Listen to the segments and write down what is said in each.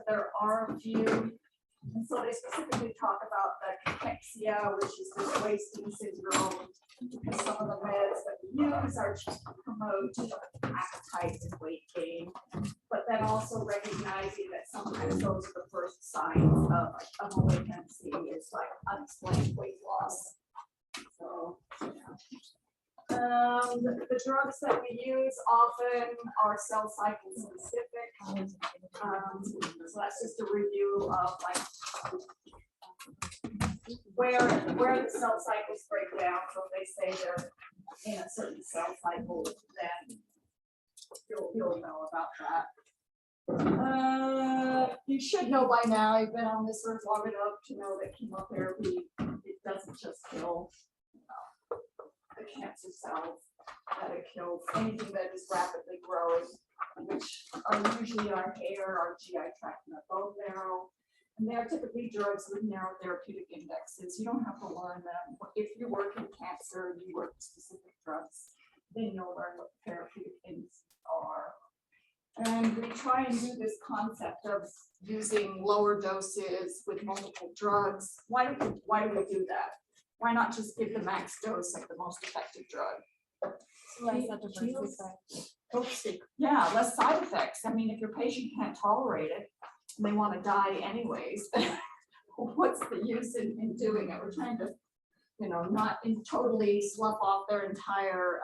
there are a few. And so they specifically talk about the cachexia, which is this wasting syndrome, because some of the meds that we use are to promote appetite and weight gain, but then also recognizing that sometimes those are the first signs of a malignancy, is like unexplained weight loss. So, the drugs that we use often are cell cycle specific. So that's just a review of like where the cell cycles break down. So if they say they're in a certain cell cycle, then you'll know about that. You should know by now, you've been on this earth long enough to know that chemotherapy, it doesn't just kill the cancer cells, that it kills anything that is rapidly growing, which are usually our hair, our GI tract, and our bone marrow. And they are typically drugs with narrow therapeutic indexes. You don't have to learn them. If you work in cancer, you work with specific drugs, then you'll learn what the therapeutic indexes are. And we try and do this concept of using lower doses with multiple drugs. Why do we do that? Why not just give the max dose of the most effective drug? Yeah, less side effects. I mean, if your patient can't tolerate it, and they want to die anyways, what's the use in doing it? We're trying to, not totally slough off their entire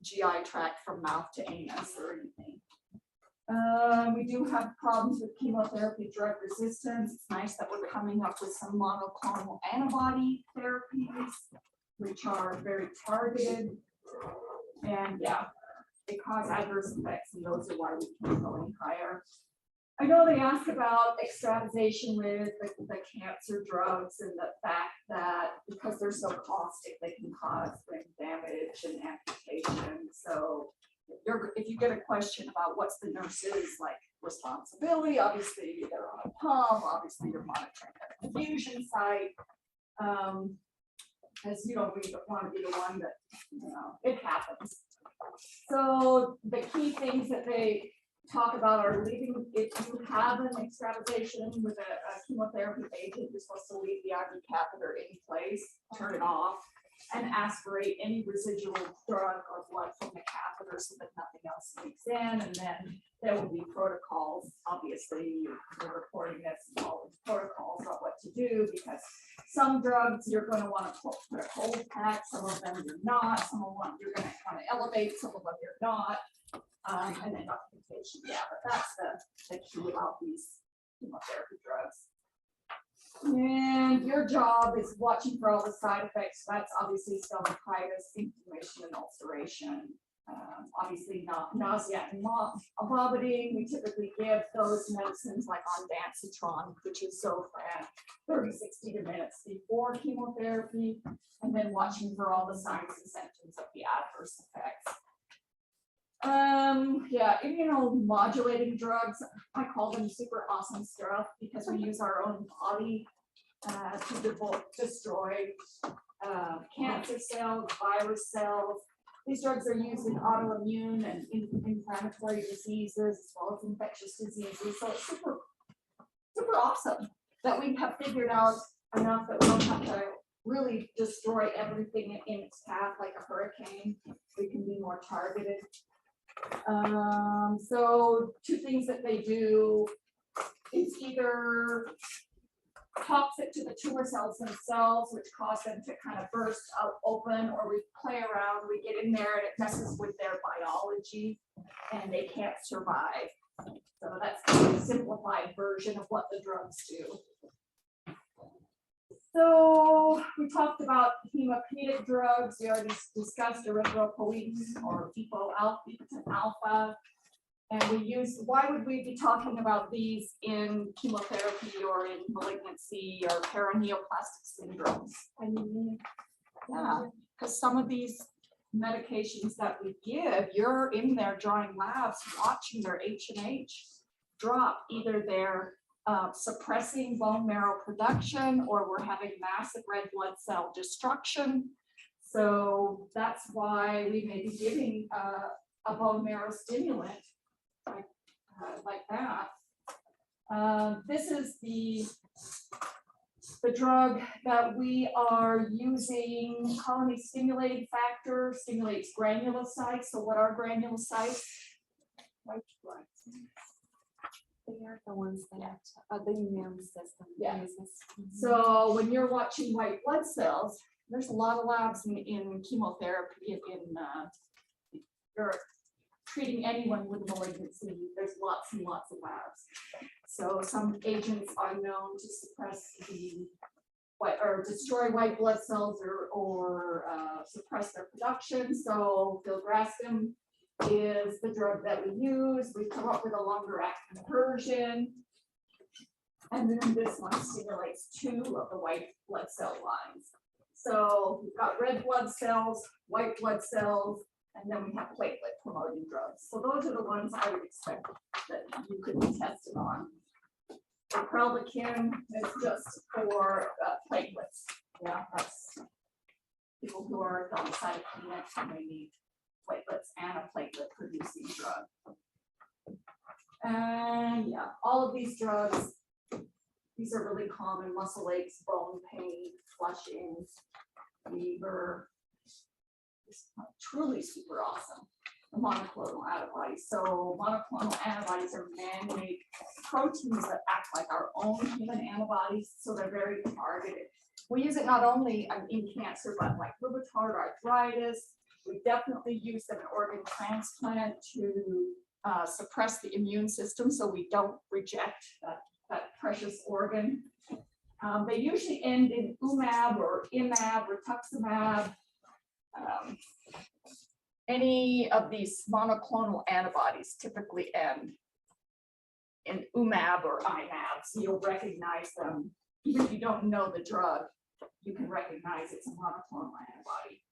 GI tract from mouth to anus or anything. We do have problems with chemotherapy drug resistance. It's nice that we're coming up with some monoclonal antibody therapies, which are very targeted. And yeah, they cause adverse effects, and those are why we keep going higher. I know they ask about extravasation with the cancer drugs and the fact that because they're so caustic, they can cause brain damage and amputation. So if you get a question about what's the nurse's responsibility, obviously they're on a pump, obviously you're monitoring their infusion site, as you don't really want to be the one that, it happens. So the key things that they talk about are leaving, if you have an extravasation with a chemotherapy agent, you're supposed to leave the IV catheter in place, turn it off, and aspirate any residual drug or blood from the catheter so that nothing else leaks in. And then there will be protocols. Obviously, you're reporting this and all these protocols on what to do, because some drugs you're going to want to put a cold pack, some of them you're not, some of them you're going to want to elevate, some of them you're not. And then documentation, yeah, but that's the key about these chemotherapy drugs. And your job is watching for all the side effects. That's obviously stomatitis, inflammation, and ulceration. Obviously, nausea and vomiting. We typically give those medicines like ondansetron, which is Zofran, 30-60 minutes before chemotherapy, and then watching for all the signs and symptoms of the adverse effects. Yeah, immunomodulating drugs, I call them super awesome stuff because we use our own body to destroy cancer cells, virus cells. These drugs are used in autoimmune and inflammatory diseases as well as infectious diseases. So it's super, super awesome that we have figured out enough that we don't have to really destroy everything in its path like a hurricane. We can be more targeted. So two things that they do is either toxic to the tumor cells themselves, which cause them to kind of burst out open, or we play around, we get in there and it messes with their biology and they can't survive. So that's a simplified version of what the drugs do. So we talked about hemopenic drugs. We already discussed erythropoietin or alpha. And we use, why would we be talking about these in chemotherapy or in malignancy or paraneoplastic syndromes? I mean, yeah, because some of these medications that we give, you're in there drawing labs, watching their H&H drop. Either they're suppressing bone marrow production, or we're having massive red blood cell destruction. So that's why we may be giving a bone marrow stimulant like that. is the drug that we are using. Colony stimulating factor stimulates granulocytes. So what are granulocytes? White blood. They are the ones that the immune system Yeah. uses. So when you're watching white blood cells, there's a lot of labs in chemotherapy, you're treating anyone with malignancy, there's lots and lots of labs. So some agents are known to suppress or destroy white blood cells or suppress their production. So filgrastim is the drug that we use. We come up with a longer acting version. And then this one stimulates 2 of the white blood cell lines. So we've got red blood cells, white blood cells, and then we have platelet promoting drugs. So those are the ones I would expect that you could be tested on. The Prelvakin is just for platelets. Yeah, that's people who are thrombocytopenic and they need platelets and a platelet producing drug. And yeah, all of these drugs, these are really common: muscle aches, bone pain, flushing, fever. It's truly super awesome. The monoclonal antibodies. So monoclonal antibodies are man-made proteins that act like our own human antibodies. So they're very targeted. We use it not only in cancer, but like rheumatoid arthritis. We definitely use them in organ transplant to suppress the immune system, so we don't reject that precious organ. They usually end in UMAB or IMAB, rituximab. Any of these monoclonal antibodies typically end in UMAB or IMAB, so you'll recognize them. Even if you don't know the drug, you can recognize it's a monoclonal antibody.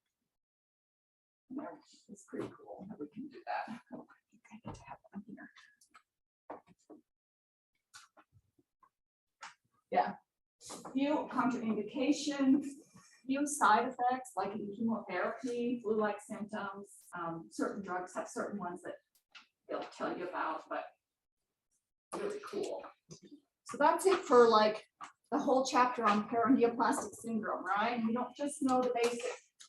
It's pretty cool that we can do that. Oh, I get to have one here. Yeah, few contraindications, few side effects, like in chemotherapy, flu-like symptoms. Certain drugs have certain ones that they'll tell you about, but really cool. So that's it for like the whole chapter on paraneoplastic syndrome, right? You don't just know the basic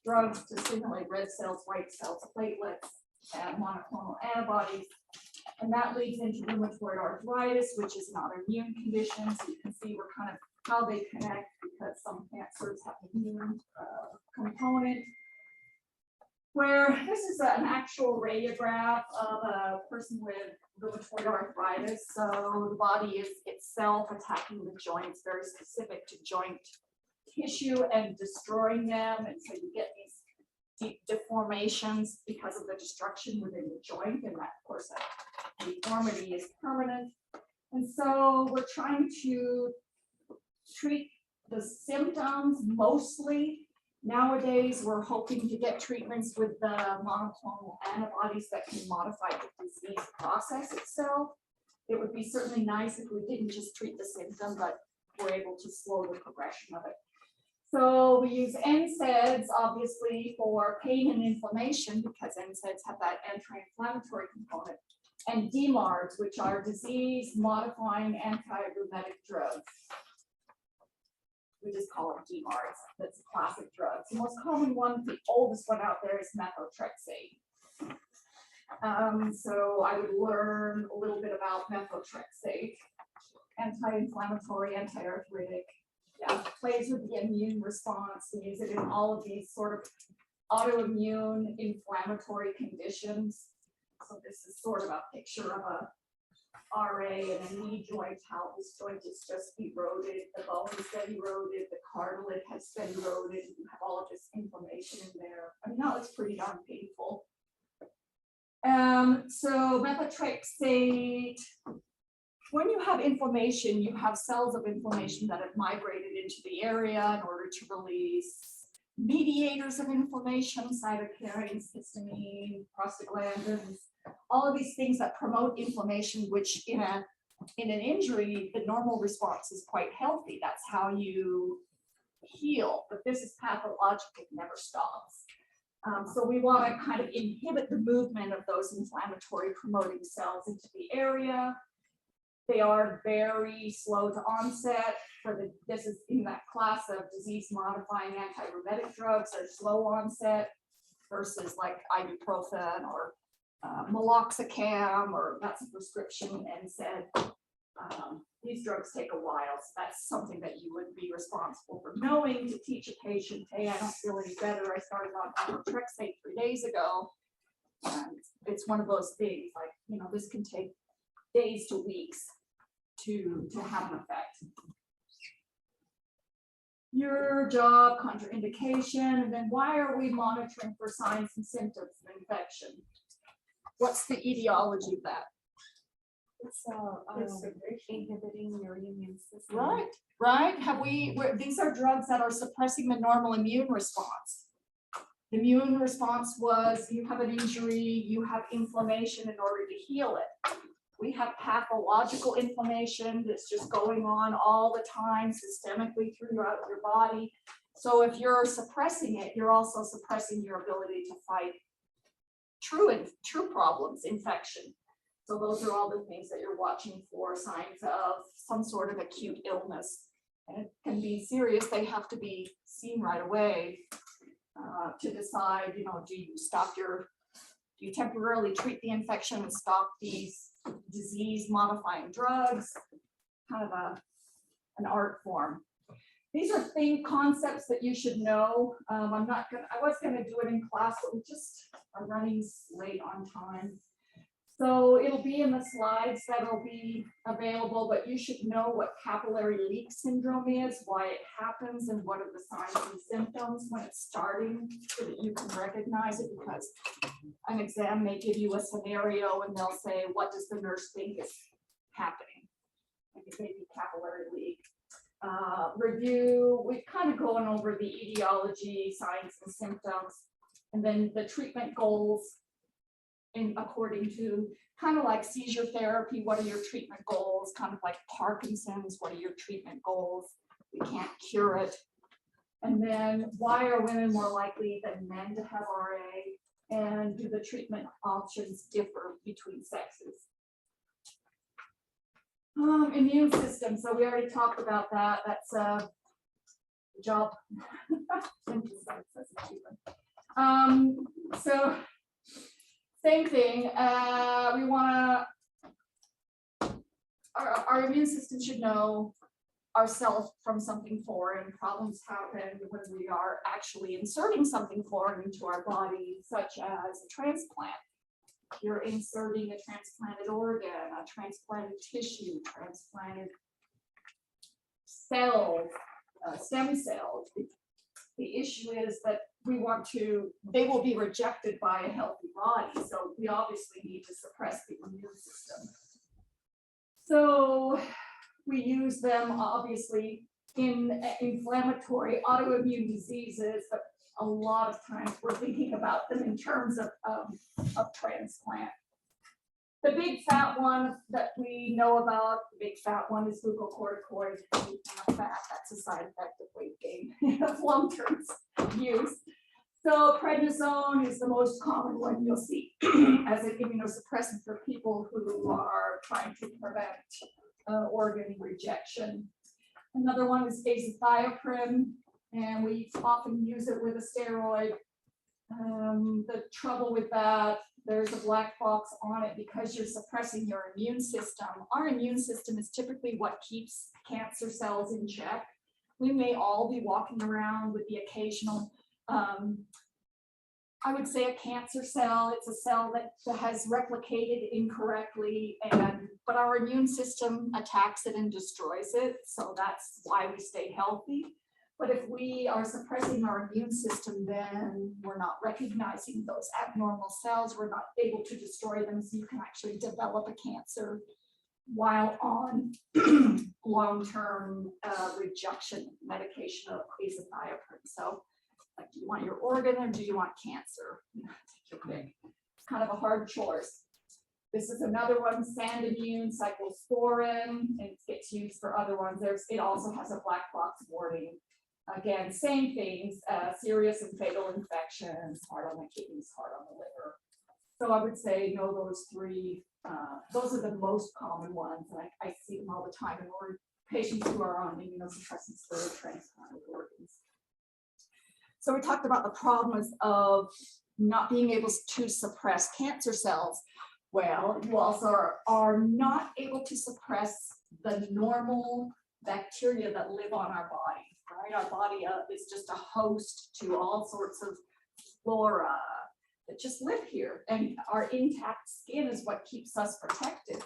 drugs to stimulate red cells, white cells, platelets, and monoclonal antibodies. And that leads into rheumatoid arthritis, which is an autoimmune condition. So you can see we're kind of how they connect, because some cancers have an immune component. Where this is an actual radiograph of a person with rheumatoid arthritis. So the body is itself attacking the joints, very specific to joint tissue and destroying them. And so you get these deep deformations because of the destruction within the joint. And that, of course, that deformity is permanent. And so we're trying to treat the symptoms mostly. Nowadays, we're hoping to get treatments with the monoclonal antibodies that can modify the disease process itself. It would be certainly nice if we didn't just treat the symptom, but we're able to slow the progression of it. So we use NSAIDs, obviously, for pain and inflammation, because NSAIDs have that anti-inflammatory component, and DMARDs, which are disease-modifying anti-rheumatic drugs. We just call them DMARDs. That's a classic drug. The most common one, the oldest one out there, is methotrexate. So I would learn a little bit about methotrexate. Anti-inflammatory, anti-arthritic. Yeah, plays with the immune response. We use it in all of these sort of autoimmune inflammatory conditions. So this is sort of a picture of a RA and a knee joint, how this joint is just eroded, the bone has been eroded, the cartilage has been eroded, you have all of this inflammation in there. I mean, that was pretty darn painful. So methotrexate, when you have inflammation, you have cells of inflammation that have migrated into the area in order to release mediators of inflammation, cytokines, histamine, prostaglandins, all of these things that promote inflammation, which in an injury, the normal response is quite healthy. That's how you heal, but this is pathologic, it never stops. So we want to kind of inhibit the movement of those inflammatory promoting cells into the area. They are very slow to onset. This is in that class of disease-modifying anti-rheumatic drugs. Are slow onset versus like ibuprofen or meloxicam, or that's a prescription NSAID. These drugs take a while, so that's something that you would be responsible for knowing to teach a patient, hey, I don't feel any better. I started on methotrexate 3 days ago. And it's one of those things, like, you know, this can take days to weeks to have an effect. Your job, contraindication, and then why are we monitoring for signs and symptoms of infection? What's the etiology of that? It's inhibiting your immune system. Right. These are drugs that are suppressing the normal immune response. The immune response was you have an injury, you have inflammation in order to heal it. We have pathological inflammation that's just going on all the time systemically throughout your body. So if you're suppressing it, you're also suppressing your ability to fight true problems, infection. So those are all the things that you're watching for, signs of some sort of acute illness. And it can be serious. They have to be seen right away to decide, you know, do you temporarily treat the infection and stop these disease-modifying drugs? Kind of an art form. These are concepts that you should know. I was gonna do it in class, but we just are running late on time. So it'll be in the slides that'll be available, but you should know what capillary leak syndrome is, why it happens, and what are the signs and symptoms when it's starting, so that you can recognize it, because an exam may give you a scenario and they'll say, what does the nurse think is happening? Like it may be capillary leak. Review, we've kind of gone over the etiology, signs and symptoms, and then the treatment goals. According to kind of like seizure therapy, what are your treatment goals? Kind of like Parkinson's, what are your treatment goals? We can't cure it. And then why are women more likely than men to have RA? And do the treatment options differ between sexes? Immune system, so we already talked about that. That's a job. So same thing, we want to, our immune system should know ourselves from something foreign. Problems happen when we are actually inserting something foreign into our body, such as a transplant. You're inserting a transplanted organ, a transplanted tissue, transplanted cells, stem cells. The issue is that they will be rejected by a healthy body. So we obviously need to suppress the immune system. So we use them obviously in inflammatory autoimmune diseases, but a lot of times we're thinking about them in terms of transplant. The big fat one that we know about, the big fat one is glucocorticoid. Fat, that's a side effect of weight gain of long-term use. So prednisone is the most common one you'll see as an immunosuppressant for people who are trying to prevent organ rejection. Another one is azathioprine, and we often use it with a steroid. The trouble with that, there's a black box on it because you're suppressing your immune system. Our immune system is typically what keeps cancer cells in check. We may all be walking around with the occasional, I would say a cancer cell. It's a cell that has replicated incorrectly, but our immune system attacks it and destroys it. So that's why we stay healthy. But if we are suppressing our immune system, then we're not recognizing those abnormal cells. We're not able to destroy them, so you can actually develop a cancer while on long-term rejection medication of azathioprine. So, like, do you want your organ or do you want cancer? Take your pick. It's kind of a hard choice. This is another one, Sandimmune, cyclosporin, and it gets used for other ones. It also has a black box warning. Again, same things, serious and fatal infections, hard on the kidneys, hard on the liver. So I would say know those three Those are the most common ones, and I see them all the time in patients who are on immunosuppressants for transplanted organs. So we talked about the problems of not being able to suppress cancer cells. Well, you also are not able to suppress the normal bacteria that live on our body, right? Our body is just a host to all sorts of flora that just live here, and our intact skin is what keeps us protected.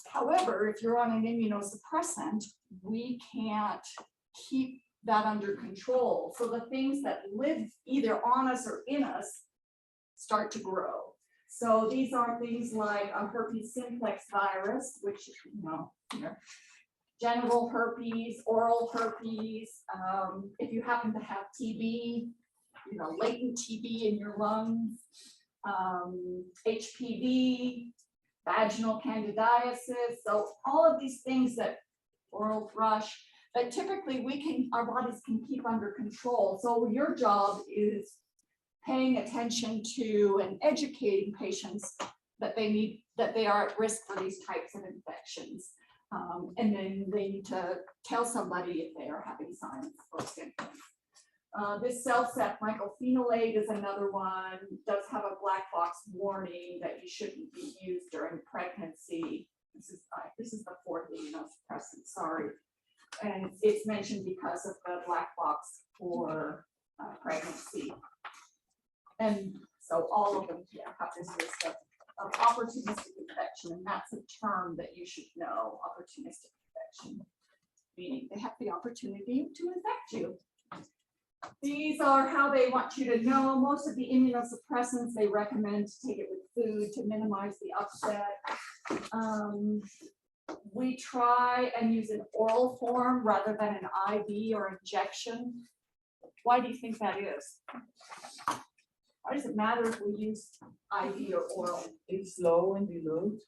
However, if you're on an immunosuppressant, we can't keep that under control. So the things that live either on us or in us start to grow. So these are things like a herpes simplex virus, which, genital herpes, oral herpes. If you happen to have TB, latent TB in your lungs, HPV, vaginal candidiasis. So all of these things that oral thrush that typically our bodies can keep under control. So your job is paying attention to and educating patients that they are at risk for these types of infections. And then they need to tell somebody if they are having signs or symptoms. This cell-set mycophenolate is another one, does have a black box warning that you shouldn't be used during pregnancy. This is the fourth immunosuppressant, sorry. And it's mentioned because of the black box for pregnancy. And so all of them have this risk of opportunistic infection, and that's a term that you should know, opportunistic infection, meaning they have the opportunity to infect you. These are how they want you to know. Most of the immunosuppressants, they recommend to take it with food to minimize the upset. We try and use an oral form rather than an IV or injection. Why do you think that is? Why does it matter if we use IV or oral? It's low and deload.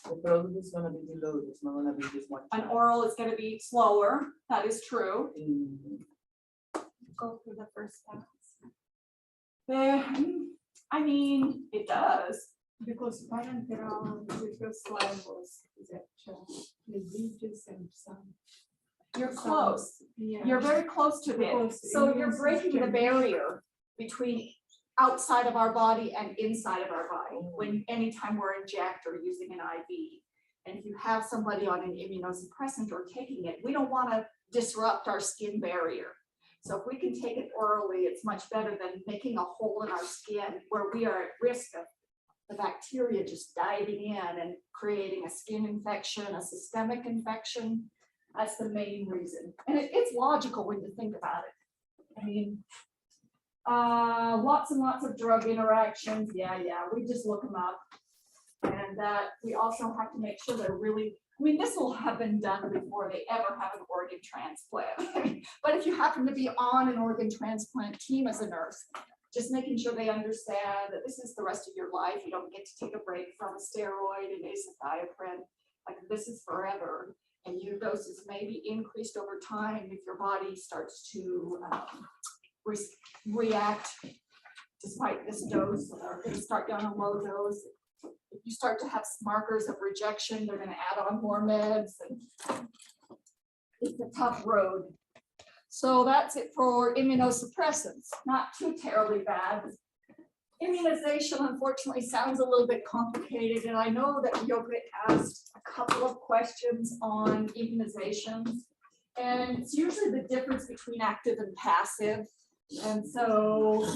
The product is going to be deload. It's not going to be this much. An oral is going to be slower. That is true. Go through the first pass. I mean, it does. Because parenteral previous slide was that diseases and some. You're close. Yeah. You're very close to it. So you're breaking the barrier between outside of our body and inside of our body when anytime we're inject or using an IV. And if you have somebody on an immunosuppressant or taking it, we don't want to disrupt our skin barrier. So if we can take it orally, it's much better than making a hole in our skin where we are at risk of the bacteria just diving in and creating a skin infection, a systemic infection. That's the main reason. And it's logical when you think about it. I mean, lots and lots of drug interactions. Yeah, we just look them up. And we also have to make sure they're really, this will have been done before they ever have an organ transplant. But if you happen to be on an organ transplant team as a nurse, just making sure they understand that this is the rest of your life. You don't get to take a break from a steroid and azathioprine. Like this is forever. And your doses may be increased over time if your body starts to react despite this dose. Or they start down a low dose. If you start to have markers of rejection, they're going to add on more meds. And it's a tough road. So that's it for immunosuppressants. Not too terribly bad. Immunization, unfortunately, sounds a little bit complicated, and I know that you'll get asked a couple of questions on immunizations, and it's usually the difference between active and passive. And so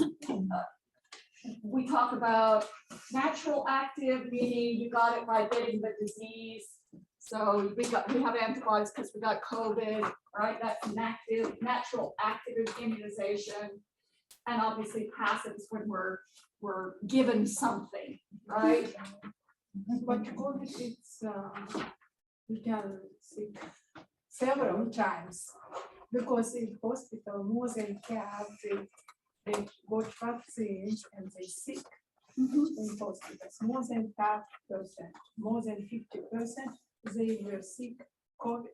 we talk about natural active, meaning you got it by getting the disease. So we have antibodies because we got COVID, right? That's an active, natural active immunization. And obviously passive is when we're given something, right? But COVID, it's we can see several times because in hospital more than half they got vaccines and they sick in hospitals. More than 5%, more than 50%, they were sick COVID.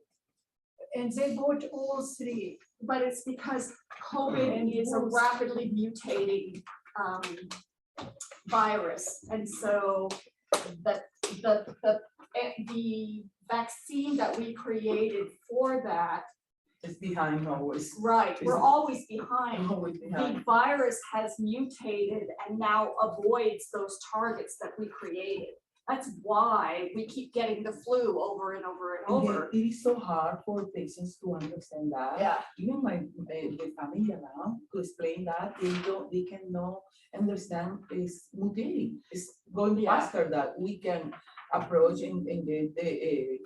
And they got all three. But it's because COVID is a rapidly mutating virus. And so the vaccine that we created for that, It's behind always. right, we're Isn't- always behind. Always The behind. virus has mutated and now avoids those targets that we created. That's why we keep getting the flu over and over and And over. it is so hard for patients to understand that. Yeah. Even the family around to explain that they cannot understand is mutating. It's going Yeah. faster that we can approach and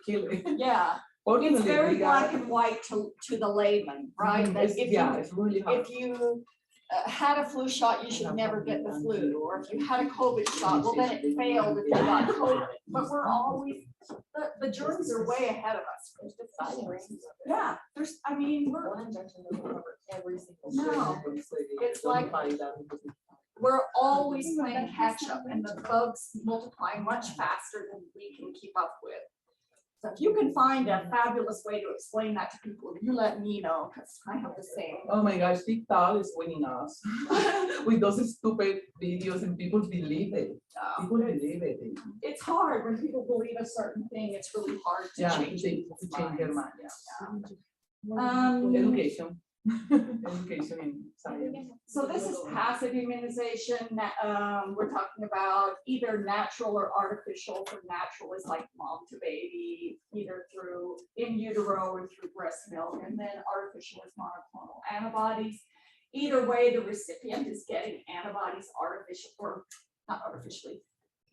kill it. Yeah, it's Fortunately, very we got- black and white to the layman, right? That It's- if yeah, you it's really hard. if you had a flu shot, you should never get the flu, or if you had a COVID shot, well, then it failed if you got COVID. But we're always, the germs are way ahead of us. Yeah, there's, I mean, One injection doesn't cover every single. No. It's like- we're always playing catch up, and the bugs multiply much faster than we can keep up with. So if you can find a fabulous way to explain that to people, you let me know, because I have the same. Oh my gosh, TikTok is winning us with those stupid videos and people believe it. People believe it. It's hard when people believe a certain thing, it's really hard to Yeah, change to people's change their minds. mind, yeah. Um, Education and science. So this is passive immunization. We're talking about either natural or artificial. For natural is like mom to baby, either through in utero or through breast milk, and then artificial is monoclonal antibodies. Either way, the recipient is getting antibodies artificial or not artificially,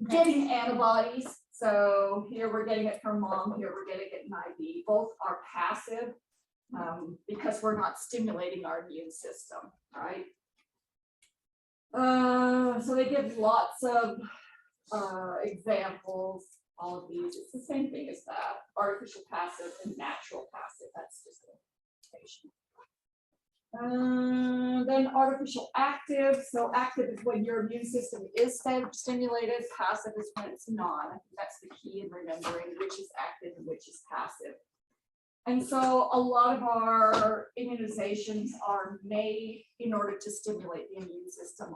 getting antibodies. So here we're getting it from mom, here we're getting it in IV. Both are passive. Because we're not stimulating our immune system, right? So they give lots of examples, all of these. It's the same thing as that, artificial passive and natural passive. That's just an Then artificial active. So active is when your immune system is stimulated. Passive is when it's not. I think that's the key in remembering which is active and which is passive. And so a lot of our immunizations are made in order to stimulate the immune system.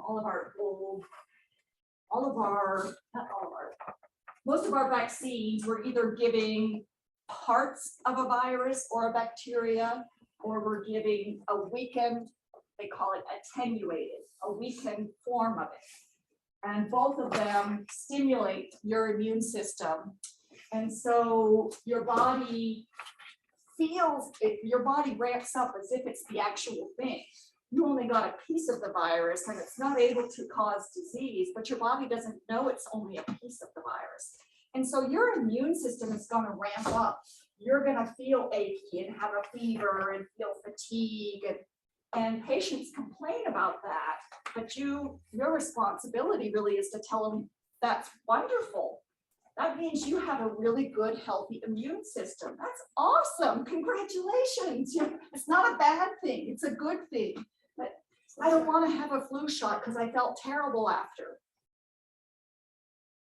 Most of our vaccines, we're either giving parts of a virus or a bacteria, or we're giving a weakened, they call it attenuated, a weakened form of it. And both of them stimulate your immune system. And so your body feels it, your body ramps up as if it's the actual thing. You only got a piece of the virus and it's not able to cause disease, but your body doesn't know it's only a piece of the virus. And so your immune system is going to ramp up. You're going to feel achy and have a fever and feel fatigue, and patients complain about that. But your responsibility really is to tell them that's wonderful. That means you have a really good, healthy immune system. That's awesome. Congratulations. It's not a bad thing. It's a good thing. But I don't want to have a flu shot because I felt terrible after.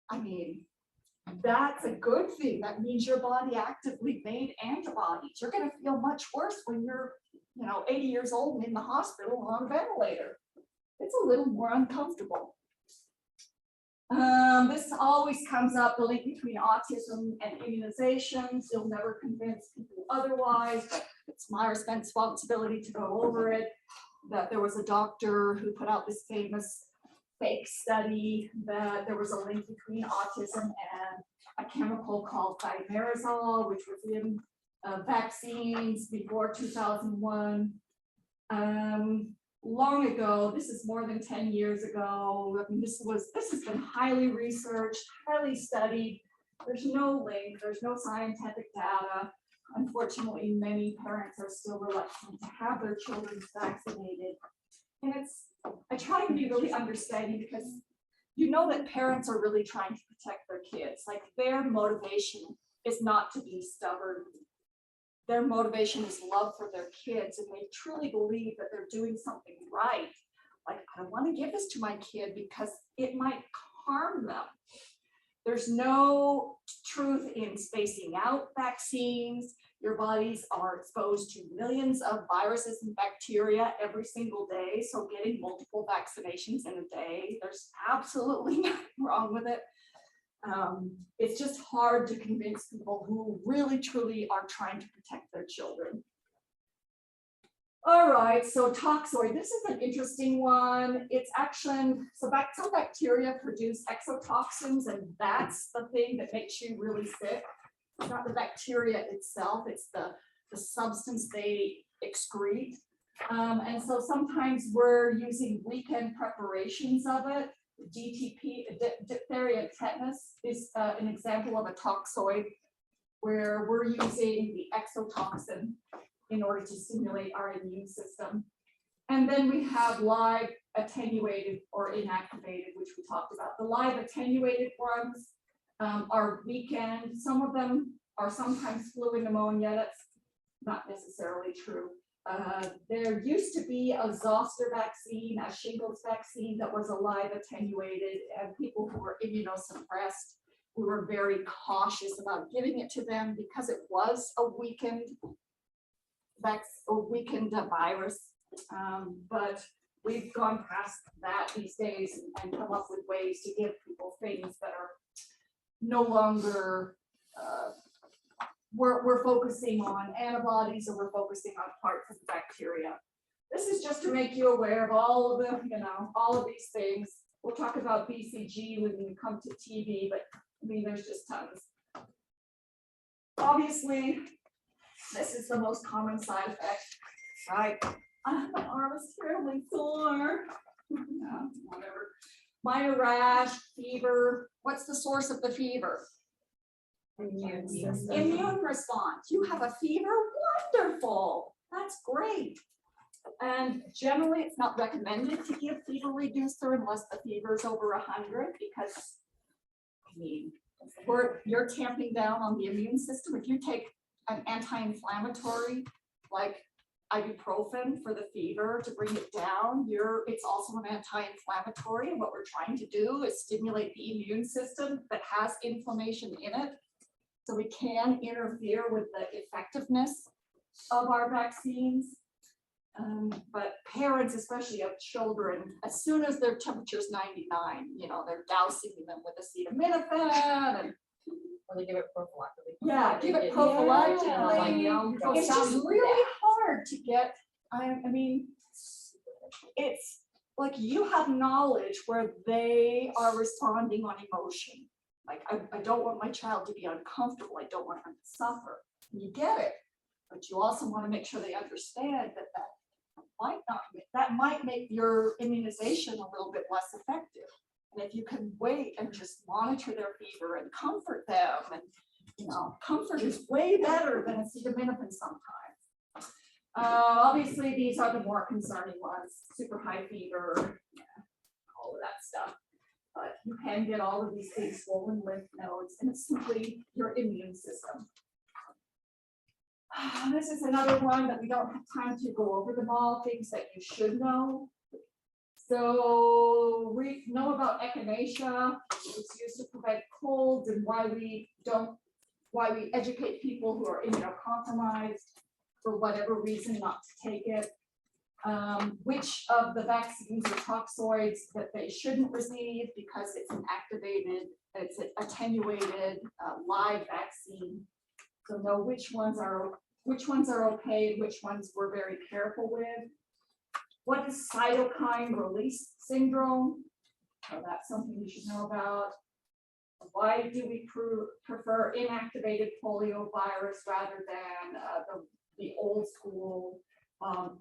I mean, that's a good thing. That means your body actively made antibodies. You're going to feel much worse when you're, 80 years old and in the hospital on a ventilator. It's a little more uncomfortable. This always comes up, the link between autism and immunizations. You'll never convince people otherwise, but it's my responsibility to go over it. That there was a doctor who put out this famous fake study that there was a link between autism and a chemical called thimerosal, which was in vaccines before 2001. Long ago, this is more than 10 years ago. I mean, this has been highly researched, highly studied. There's no link, there's no scientific data. Unfortunately, many parents are still reluctant to have their children vaccinated. And I try to be really understanding because that parents are really trying to protect their kids. Like, their motivation is not to be stubborn. Their motivation is love for their kids, and they truly believe that they're doing something right. Like, I don't want to give this to my kid because it might harm them. There's no truth in spacing out vaccines. Your bodies are exposed to millions of viruses and bacteria every single day. So getting multiple vaccinations in a day, there's absolutely nothing wrong with it. It's just hard to convince people who really truly are trying to protect their children. All right, so toxoid, this is an interesting one. It's actually, so some bacteria produce exotoxins, and that's the thing that makes you really sick. It's not the bacteria itself, it's the substance they excrete. And so sometimes we're using weekend preparations of it. DTP, diphtheria and tetanus is an example of a toxoid where we're using the exotoxin in order to stimulate our immune system. And then we have live attenuated or inactivated, which we talked about. The live attenuated ones are weekend. Some of them are sometimes flu and pneumonia. That's not necessarily true. There used to be a zoster vaccine, a shingles vaccine that was a live attenuated, and people who were immunosuppressed, we were very cautious about giving it to them because it was a weakened virus. But we've gone past that these days and come up with ways to give people things that are no longer, we're focusing on antibodies, or we're focusing on parts of the bacteria. This is just to make you aware of all of them, all of these things. We'll talk about BCG when we come to TB, but I mean, there's just tons. Obviously, this is the most common side effect, right? My arm is terribly sore. Whatever. Minor rash, fever. What's the source of the fever? Immune response. You have a fever? Wonderful. That's great. And generally, it's not recommended to give fever reducer unless the fever is over 100, because I mean, you're tamping down on the immune system. If you take an anti-inflammatory like ibuprofen for the fever to bring it down, it's also an anti-inflammatory, and what we're trying to do is stimulate the immune system that has inflammation in it, so we can interfere with the effectiveness of our vaccines. But parents, especially of children, as soon as their temperature is 99, they're dousing them with acetaminophen, and Or they give it prophylactically. yeah, give it Yeah. prophylactically. It's just really hard to get. I mean, it's like you have knowledge where they are responding on emotion. Like, I don't want my child to be uncomfortable. I don't want them to suffer. You get it, but you also want to make sure they understand that might make your immunization a little bit less effective. And if you can wait and just monitor their fever and comfort them, and comfort is way better than acetaminophen sometimes. Obviously, these are the more concerning ones: super high fever, all of that stuff. But you can get all of these things, swollen lymph nodes, and it's simply your immune system. This is another one that we don't have time to go over them all, things that you should know. So we know about echinacea. It's used to prevent colds, and why we educate people who are immunocompromised for whatever reason not to take it. Which of the vaccines are toxoids that they shouldn't receive because it's an attenuated live vaccine. So know which ones are okay and which ones we're very careful with. What is cytokine release syndrome? So that's something you should know about. Why do we prefer inactivated polio virus rather than the old school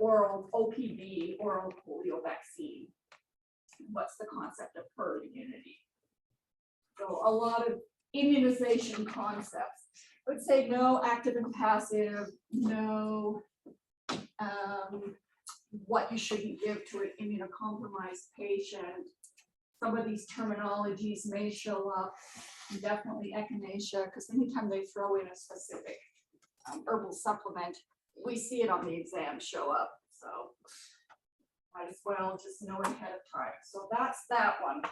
oral OPV, oral polio vaccine? What's the concept of herd immunity? So a lot of immunization concepts. I would say no active and passive, no what you shouldn't give to an immunocompromised patient. Some of these terminologies may show up, definitely echinacea, because anytime they throw in a specific herbal supplement, we see it on the exam show up. So might as well just know ahead of time. So that's that one.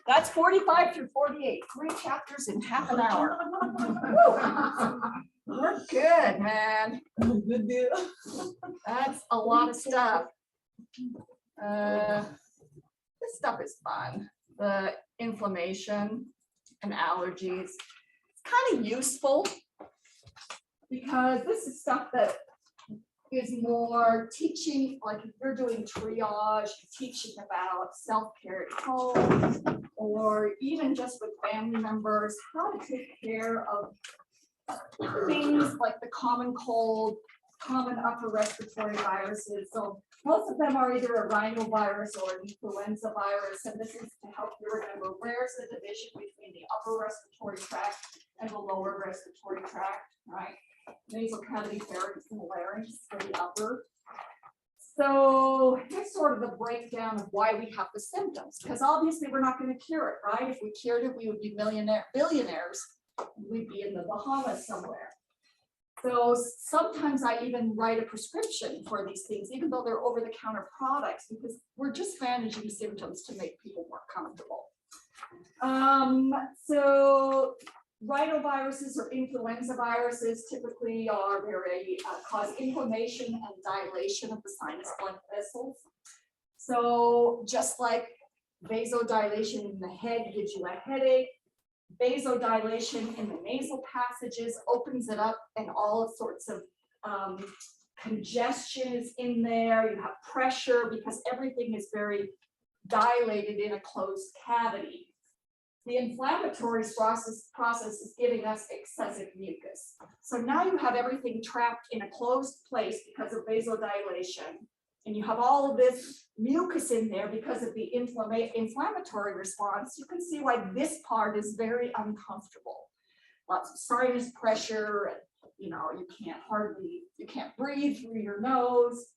That's 45 through 48, 3 chapters in half an hour. We're good, man. Good deal. That's a lot of stuff. This stuff is fun. The inflammation and allergies. It's kind of useful because this is stuff that is more teaching, like if you're doing triage, teaching about self-care at home, or even just with family members, how to take care of things like the common cold, common upper respiratory viruses. So most of them are either a rhinovirus or an influenza virus, and this is to help you remember where's the division between the upper respiratory tract and the lower respiratory tract, right? Nasal cavity, pharynx, and larynx for the upper. So here's sort of the breakdown of why we have the symptoms, because obviously we're not going to cure it, right? If we cured it, we would be billionaires. We'd be in the Bahamas somewhere. So sometimes I even write a prescription for these things, even though they're over-the-counter products, because we're just managing symptoms to make people more comfortable. So rhinoviruses or influenza viruses typically are very cause inflammation and dilation of the sinus blood vessels. So just like vasodilation in the head gives you a headache, vasodilation in the nasal passages opens it up, and all sorts of congestion is in there. You have pressure because everything is very dilated in a closed cavity. The inflammatory process is giving us excessive mucus. So now you have everything trapped in a closed place because of vasodilation, and you have all of this mucus in there because of the inflammatory response. You can see why this part is very uncomfortable. Lots of sinus pressure, and you can't breathe through your nose.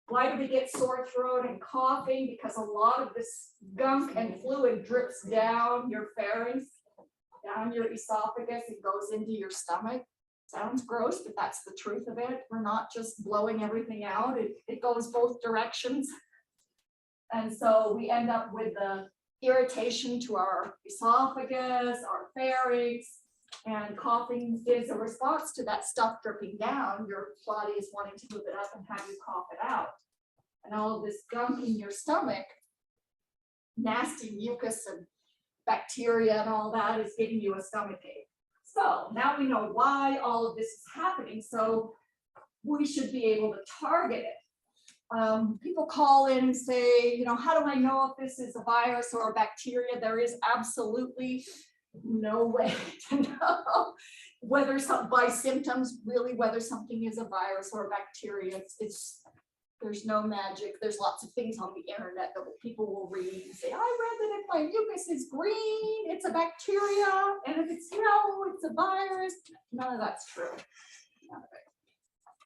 Why do we get sore throat and coughing? Because a lot of this gunk and fluid drips down your pharynx, down your esophagus, and goes into your stomach. Sounds gross, but that's the truth of it. We're not just blowing everything out. It goes both directions. And so we end up with the irritation to our esophagus, our pharynx, and coughing is a response to that stuff dripping down. Your body is wanting to move it up and have you cough it out. And all of this gunk in your stomach, nasty mucus and bacteria and all that is giving you a stomachache. So now we know why all of this is happening. So we should be able to target it. People call in and say, how do I know if this is a virus or a bacteria? There is absolutely no way to know whether by symptoms, really whether something is a virus or a bacteria. There's no magic. There's lots of things on the internet that people will read and say, I read that if my mucus is green, it's a bacteria, and if it's yellow, it's a virus. None of that's true. None of it.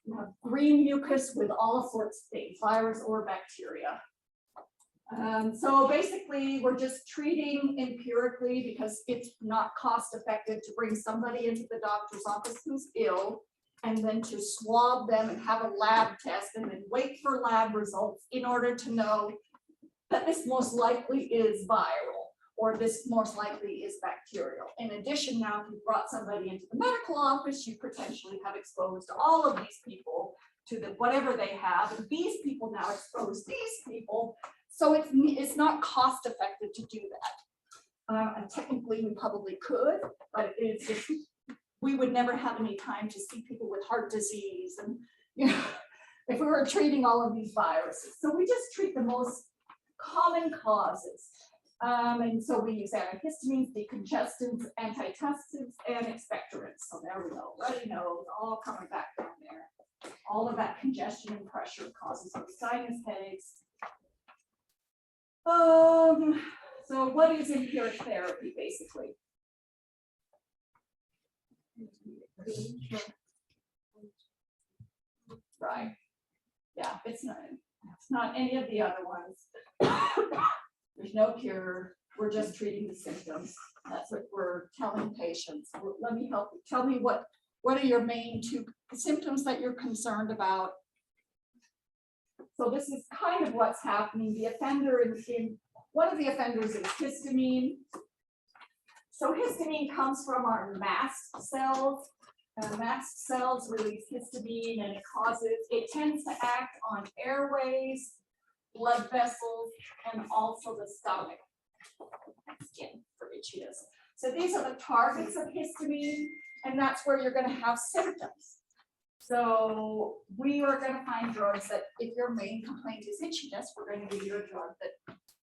You have green mucus with all sorts of things, virus or bacteria. So basically, we're just treating empirically because it's not cost effective to bring somebody into the doctor's office who's ill and then to swab them and have a lab test and then wait for lab results in order to know that this most likely is viral or this most likely is bacterial. In addition, now if you brought somebody into the medical office, you potentially have exposed all of these people to whatever they have, and these people now expose these people. So it's not cost effective to do that. And technically we probably could, but it's just, we would never have any time to see people with heart disease and, if we were treating all of these viruses. So we just treat the most common causes. And so we use antihistamines, decongestants, antitussives, and expectorants. So there we go, runny nose, all coming back down there. All of that congestion and pressure causes those sinus headaches. So what is empiric therapy, basically? Right. Yeah, it's not any of the other ones. There's no cure. We're just treating the symptoms. That's what we're telling patients. Let me help you. Tell me what are your main two symptoms that you're concerned about? So this is kind of what's happening. The offender one of the offenders is histamine. So histamine comes from our mast cells. Mast cells release histamine and it tends to act on airways, blood vessels, and also the stomach and skin for itchiness. So these are the targets of histamine, and that's where you're going to have symptoms. So we are going to find drugs that, if your main complaint is itchiness, we're going to give you a drug that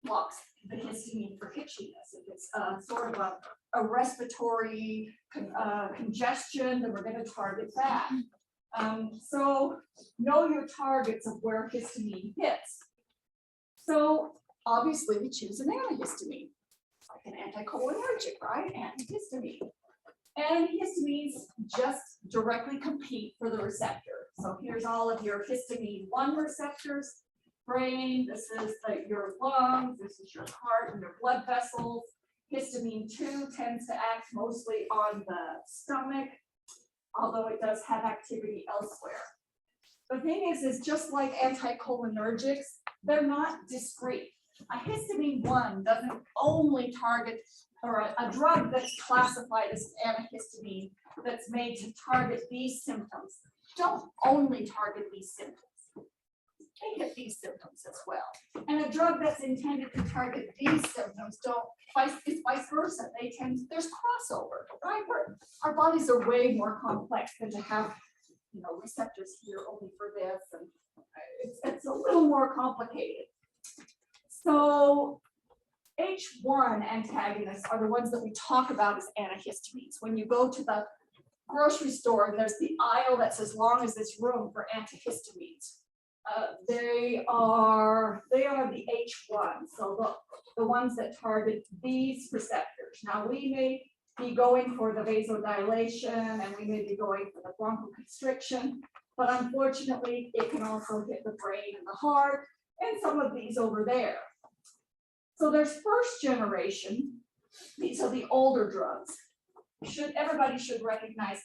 blocks the histamine for itchiness. If it's sort of a respiratory congestion, then we're going to target that. So know your targets of where histamine hits. So obviously we choose an antihistamine, like an anticholinergic, right? Antihistamine. Antihistamines just directly compete for the receptor. So here's all of your histamine 1 receptors, brain, this is your lungs, this is your heart and your blood vessels. Histamine 2 tends to act mostly on the stomach, although it does have activity elsewhere. The thing is just like anticholinergics, they're not discrete. A histamine 1 doesn't only target, or a drug that's classified as antihistamine that's made to target these symptoms, don't only target these symptoms. They hit these symptoms as well. And a drug that's intended to target these symptoms it's vice versa. There's crossover, right? Our bodies are way more complex than to have, receptors here only for this, and it's a little more complicated. So H1 antagonists are the ones that we talk about as antihistamines. When you go to the grocery store and there's the aisle that's as long as this room for antihistamines, they are the H1, so the ones that target these receptors. Now we may be going for the vasodilation and we may be going for the bronchoconstriction, but unfortunately it can also hit the brain and the heart and some of these over there. So there's first generation, these are the older drugs. Everybody should recognize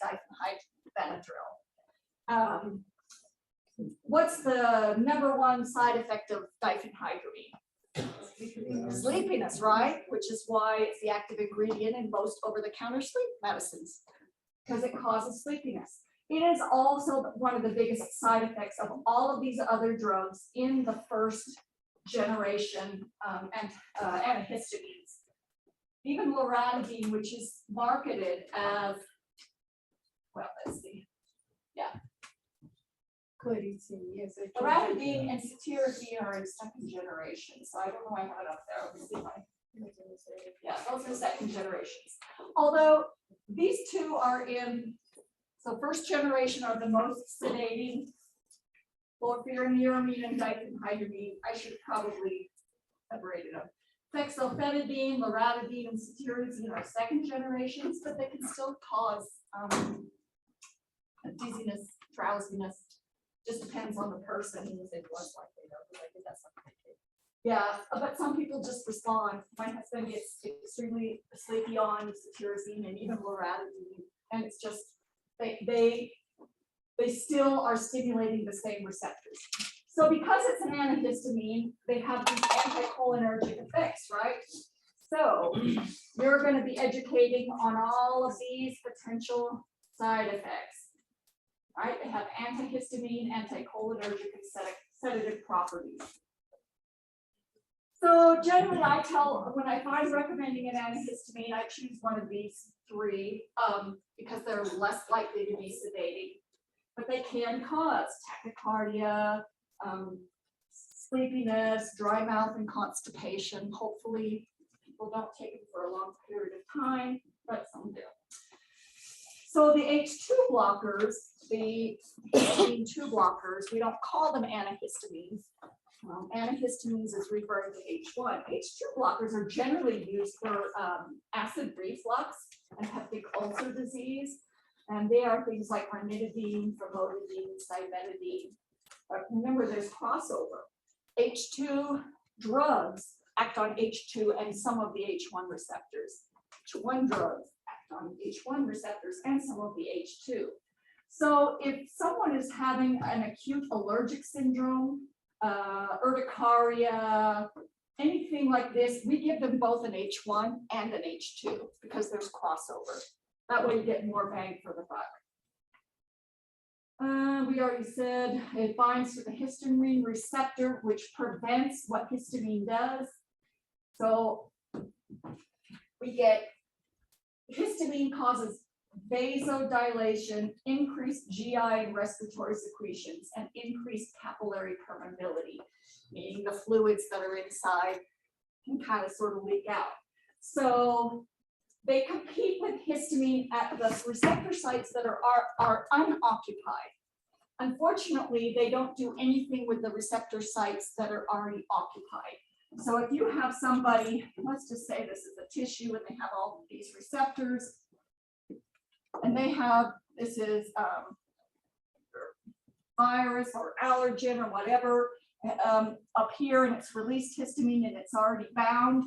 diphenhydramine. What's the #1 side effect of diphenhydramine? Sleepiness, right? Which is why it's the active ingredient in most over-the-counter sleep medicines, because it causes sleepiness. It is also one of the biggest side effects of all of these other drugs in the first generation antihistamines. Even loratadine, which is marketed as, well, let's see. Yeah. Loratadine and cetirizine are in second generation, so I don't know why I have it up there. Let me see if yeah, those are second generations. Although these two are in, so first generation are the most sedating. Chlorpheniramine and diphenhydramine, I should probably separate it up. Fexofenadine, loratadine, and cetirizine are second generations, but they can still cause dizziness, drowsiness. Just depends on the person. Yeah, but some people just respond. My husband gets extremely sleepy on cetirizine and even loratadine, and it's just they still are stimulating the same receptors. So because it's an antihistamine, they have these anticholinergic effects, right? So you're going to be educating on all of these potential side effects. Right? They have antihistamine, anticholinergic, and sedative properties. So generally when I'm recommending an antihistamine, I choose one of these 3 because they're less likely to be sedating. But they can cause tachycardia, sleepiness, dry mouth, and constipation. Hopefully people don't take them for a long period of time, but some do. So the H2 blockers, the histamine 2 blockers, we don't call them antihistamines. Antihistamines is referring to H1. H2 blockers are generally used for acid reflux and peptic ulcer disease. And they are things like ranitidine, famotidine, cimetidine. But remember, there's crossover. H2 drugs act on H2 and some of the H1 receptors. H1 drugs act on H1 receptors and some of the H2. So if someone is having an acute allergic syndrome, urticaria, anything like this, we give them both an H1 and an H2 because there's crossover. That way you get more bang for the buck. We already said it binds to the histamine receptor, which prevents what histamine does. So we get histamine causes vasodilation, increased GI and respiratory secretions, and increased capillary permeability, meaning the fluids that are inside can kind of sort of leak out. So they compete with histamine at the receptor sites that are unoccupied. Unfortunately, they don't do anything with the receptor sites that are already occupied. So if you have somebody, let's just say this is a tissue and they have all these receptors, and they have, this is virus or allergen or whatever up here, and it's released histamine and it's already bound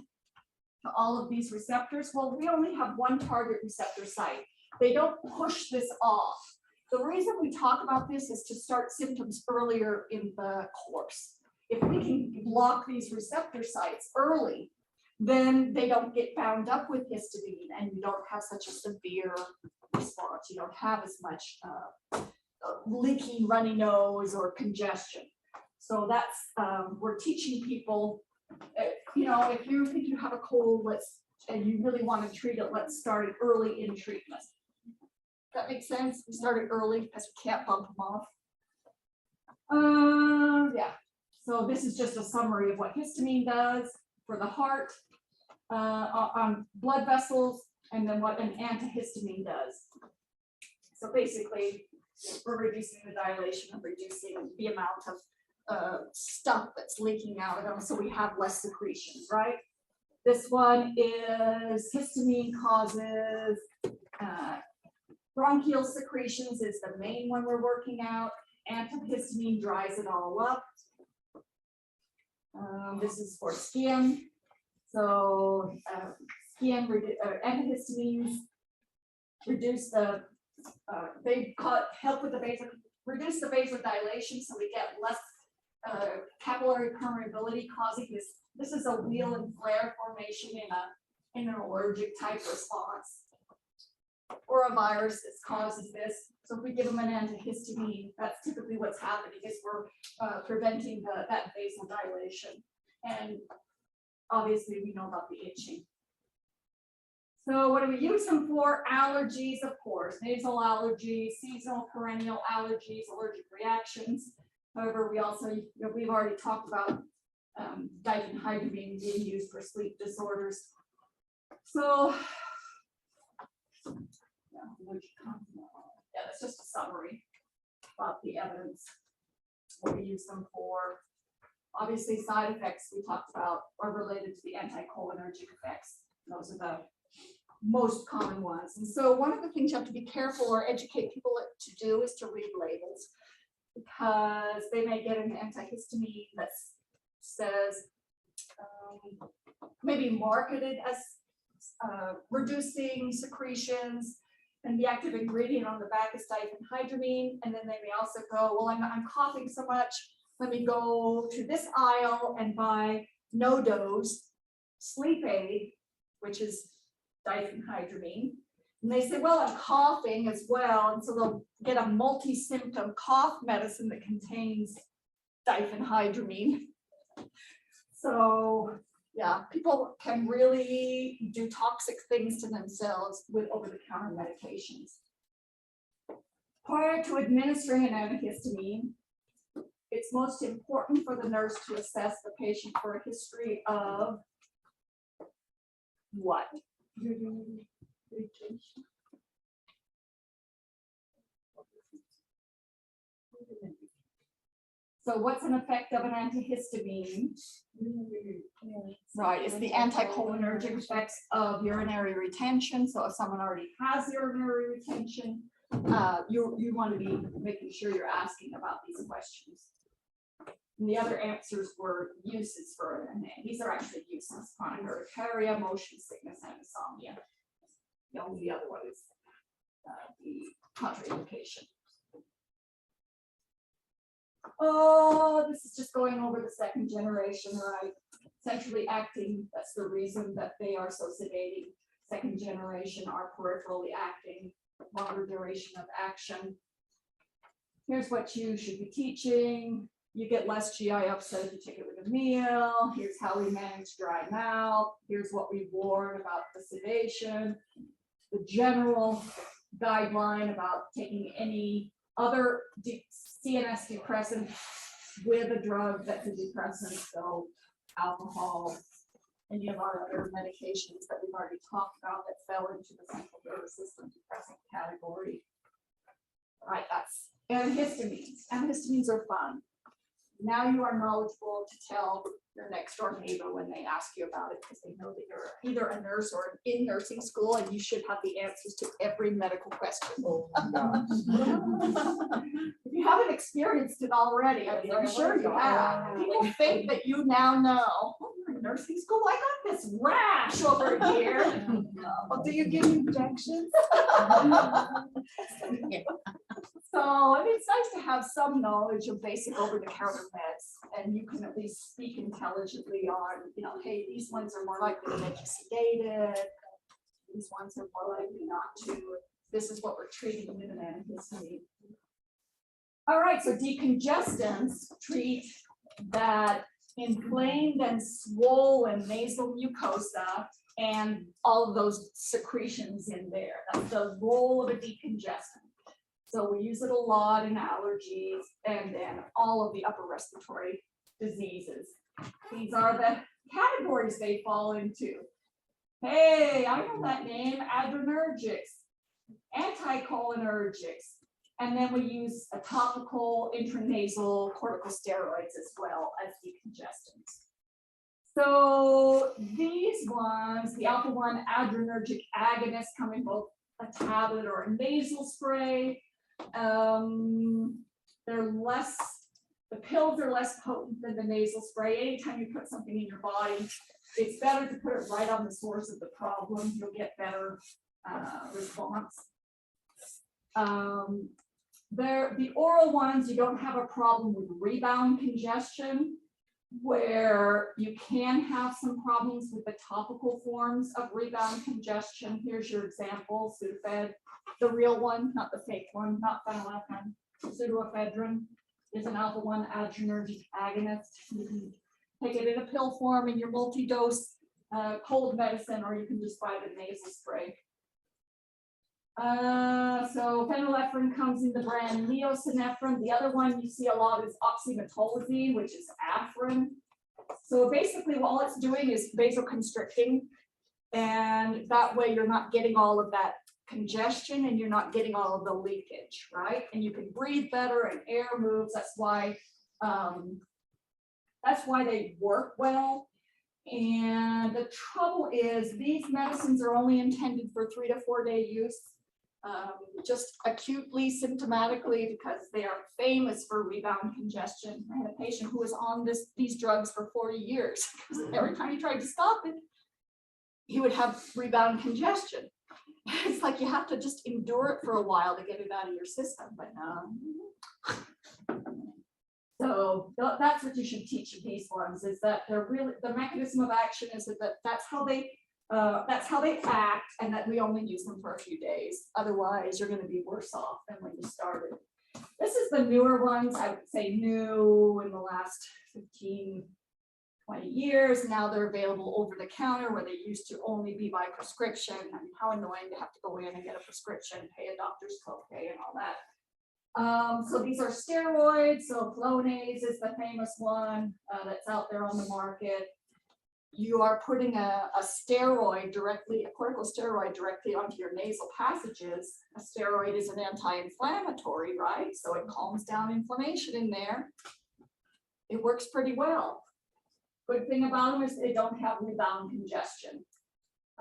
to all of these receptors. Well, we only have one target receptor site. They don't push this off. The reason we talk about this is to start symptoms earlier in the course. If we can block these receptor sites early, then they don't get bound up with histamine and you don't have such a severe response. You don't have as much leaky, runny nose or congestion. So that's, we're teaching people, you know, if you think you have a cold, and you really want to treat it, let's start it early in treatment. That makes sense? We started early because we can't bump them off. Yeah, so this is just a summary of what histamine does for the heart, on blood vessels, and then what an antihistamine does. So basically, we're reducing the dilation and reducing the amount of stuff that's leaking out of them, so we have less secretions, right? This one is histamine causes bronchial secretions is the main one we're working out. Antihistamine dries it all up. This is for skin. So skin antihistamines reduce the help with the reduce the vasodilation, so we get less capillary permeability, causing this. This is a wheal and flare formation in an allergic type response, or a virus that causes this. So if we give them an antihistamine, that's typically what's happening, is we're preventing that vasodilation. And obviously we know about the itching. So what do we use them for? Allergies, of course, nasal allergies, seasonal perennial allergies, allergic reactions. However, we also, you know, we've already talked about diphenhydramine being used for sleep disorders. So yeah, that's just a summary about the evidence, what we use them for. Obviously, side effects we talked about are related to the anticholinergic effects. Those are the most common ones. And so one of the things you have to be careful or educate people to do is to read labels, because they may get an antihistamine that says maybe marketed as reducing secretions, and the active ingredient on the back is diphenhydramine, and then they may also go, well, I'm coughing so much, let me go to this aisle and buy no-dose sleep aid, which is diphenhydramine. And they say, well, I'm coughing as well, and so they'll get a multi-symptom cough medicine that contains diphenhydramine. So yeah, people can really do toxic things to themselves with over-the-counter medications. Prior to administering an antihistamine, it's most important for the nurse to assess the patient for a history of what? So what's an effect of an antihistamine? Right, it's the anticholinergic effects of urinary retention. So if someone already has urinary retention, you want to be making sure you're asking about these questions. And the other answers were uses for, and these are actually uses: chronic urticaria, motion sickness, and insomnia. The only other one is the contraindication. Oh, this is just going over the second generation, right? centrally acting, that's the reason that they are so sedating. Second generation are peripherally acting, longer duration of action. Here's what you should be teaching. You get less GI upset if you take it with a meal. Here's how we manage dry mouth. Here's what we warn about the sedation. The general guideline about taking any other CNS depressant with a drug that's a depressant, so alcohol, any of our other medications that we've already talked about that fell into the central nervous system depressant category. All right, that's antihistamines. Antihistamines are fun. Now you are knowledgeable to tell your next door neighbor when they ask you about it, because they know that you're either a nurse or in nursing school and you should have the answers to every medical question. Oh, gosh. If you haven't experienced it already, I'm sure you have. People think that you now know. Oh, you're in nursing school, I got this rash over here. Oh, do you give injections? So I mean, it's nice to have some knowledge of basic over-the-counter meds, and you can at least speak intelligently on, you know, hey, these ones are more likely to make you sedated. These ones are more likely not to. This is what we're treating with an antihistamine. All right, so decongestants treat that inflamed and swollen nasal mucosa and all of those secretions in there. That's the role of a decongestant. So we use it a lot in allergies and then all of the upper respiratory diseases. These are the categories they fall into. Hey, I know that name, adrenergics, anticholinergics, and then we use a topical intranasal corticosteroids as well as decongestants. So these ones, the alpha-1 adrenergic agonists come in both a tablet or a nasal spray. They're less, the pills are less potent than the nasal spray. Anytime you put something in your body, it's better to put it right on the source of the problem. You'll get better response. The oral ones, you don't have a problem with rebound congestion, where you can have some problems with the topical forms of rebound congestion. Here's your example, Sudafed, the real one, not the fake one, not phenylephrine. Pseudoephedrine is an alpha-1 adrenergic agonist. You can take it in a pill form in your multi-dose cold medicine, or you can just buy the nasal spray. So phenylephrine comes in the brand neosynephrine. The other one you see a lot is oxymetolazine, which is Afrin. So basically all it's doing is vasoconstricting, and that way you're not getting all of that congestion and you're not getting all of the leakage, right? And you can breathe better and air moves. That's why they work well. And the trouble is these medicines are only intended for 3 to 4 day use. Just acutely symptomatically, because they are famous for rebound congestion. I had a patient who was on these drugs for 40 years. Every time he tried to stop it, he would have rebound congestion. It's like you have to just endure it for a while to get it out of your system, but so that's what you should teach these ones, is that they're really, the mechanism of action is that that's how they act, and that we only use them for a few days. Otherwise, you're going to be worse off than when you started. This is the newer ones. I would say new in the last 15, 20 years. Now they're available over the counter, where they used to only be by prescription. I mean, how annoying to have to go in and get a prescription, pay a doctor's copay and all that. So these are steroids. So Flonase is the famous one that's out there on the market. You are putting a steroid directly, a corticosteroid directly onto your nasal passages. A steroid is an anti-inflammatory, right? So it calms down inflammation in there. It works pretty well. Good thing about them is they don't have rebound congestion.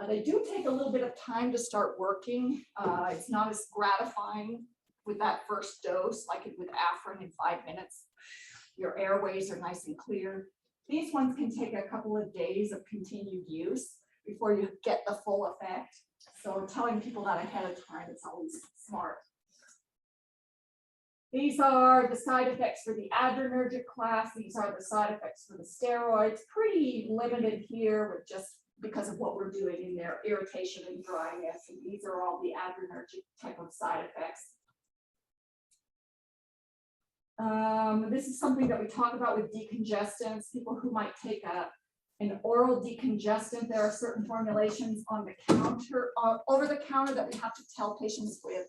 They do take a little bit of time to start working. It's not as gratifying with that first dose, like with Afrin in 5 minutes. Your airways are nice and clear. These ones can take a couple of days of continued use before you get the full effect. So telling people that ahead of time is always smart. These are the side effects for the adrenergic class. These are the side effects for the steroids. Pretty limited here with just because of what we're doing in there, irritation and dryness. And these are all the adrenergic type of side effects. This is something that we talk about with decongestants, people who might take an oral decongestant. There are certain formulations on the counter, over the counter, that we have to tell patients with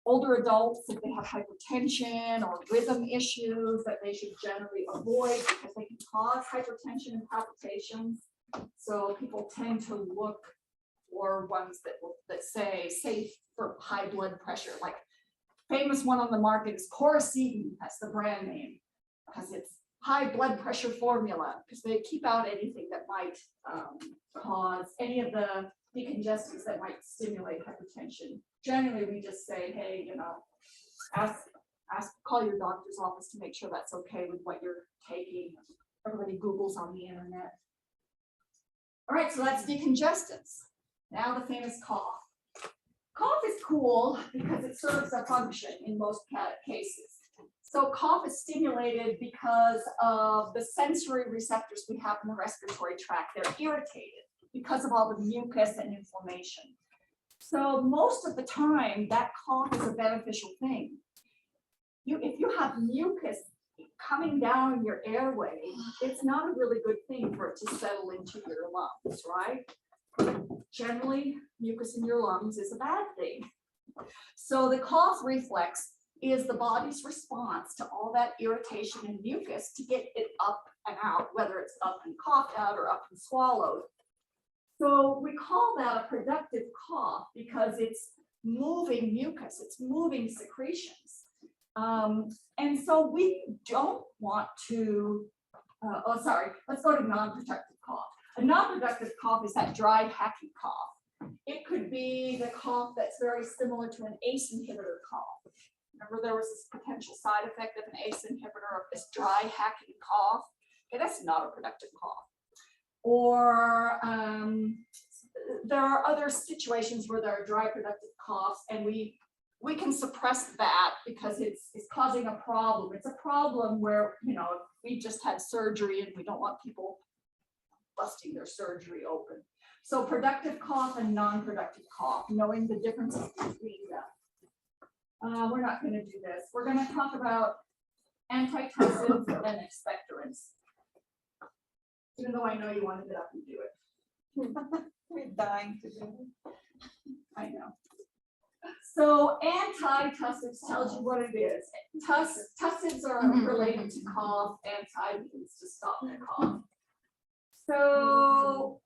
older adults if they have hypertension or rhythm issues that they should generally avoid because they can cause hypertension and palpitations. So people tend to look for ones that say safe for high blood pressure. Like famous one on the market is Coracetin, that's the brand name, because it's high blood pressure formula, because they keep out anything that might cause any of the decongestants that might stimulate hypertension. Generally, we just say, hey, you know, call your doctor's office to make sure that's okay with what you're taking. Everybody Googles on the internet. All right, so that's decongestants. Now the famous cough. Cough is cool because it serves a function in most cases. So cough is stimulated because of the sensory receptors we have in the respiratory tract. They're irritated because of all the mucus and inflammation. So most of the time, that cough is a beneficial thing. If you have mucus coming down your airway, it's not a really good thing for it to settle into your lungs, right? Generally, mucus in your lungs is a bad thing. So the cough reflex is the body's response to all that irritation and mucus to get it up and out, whether it's up and coughed out or up and swallowed. So we call that a productive cough because it's moving mucus, it's moving secretions. And so we don't want to, let's go to non-productive cough. A non-productive cough is that dry, hacky cough. It could be the cough that's very similar to an ACE inhibitor cough. Remember there was this potential side effect of an ACE inhibitor of this dry, hacky cough. Okay, that's not a productive cough. Or there are other situations where there are dry, productive coughs, and we can suppress that because it's causing a problem. It's a problem where, you know, we just had surgery and we don't want people busting their surgery open. So productive cough and non-productive cough, knowing the differences between them. We're not going to do this. We're going to talk about antitussives and expectorants. Even though I know you want to get up and do it. We're dying to do it. I know. So antitussives tells you what it is. Tussives are related to cough. Anti means to stop the cough. So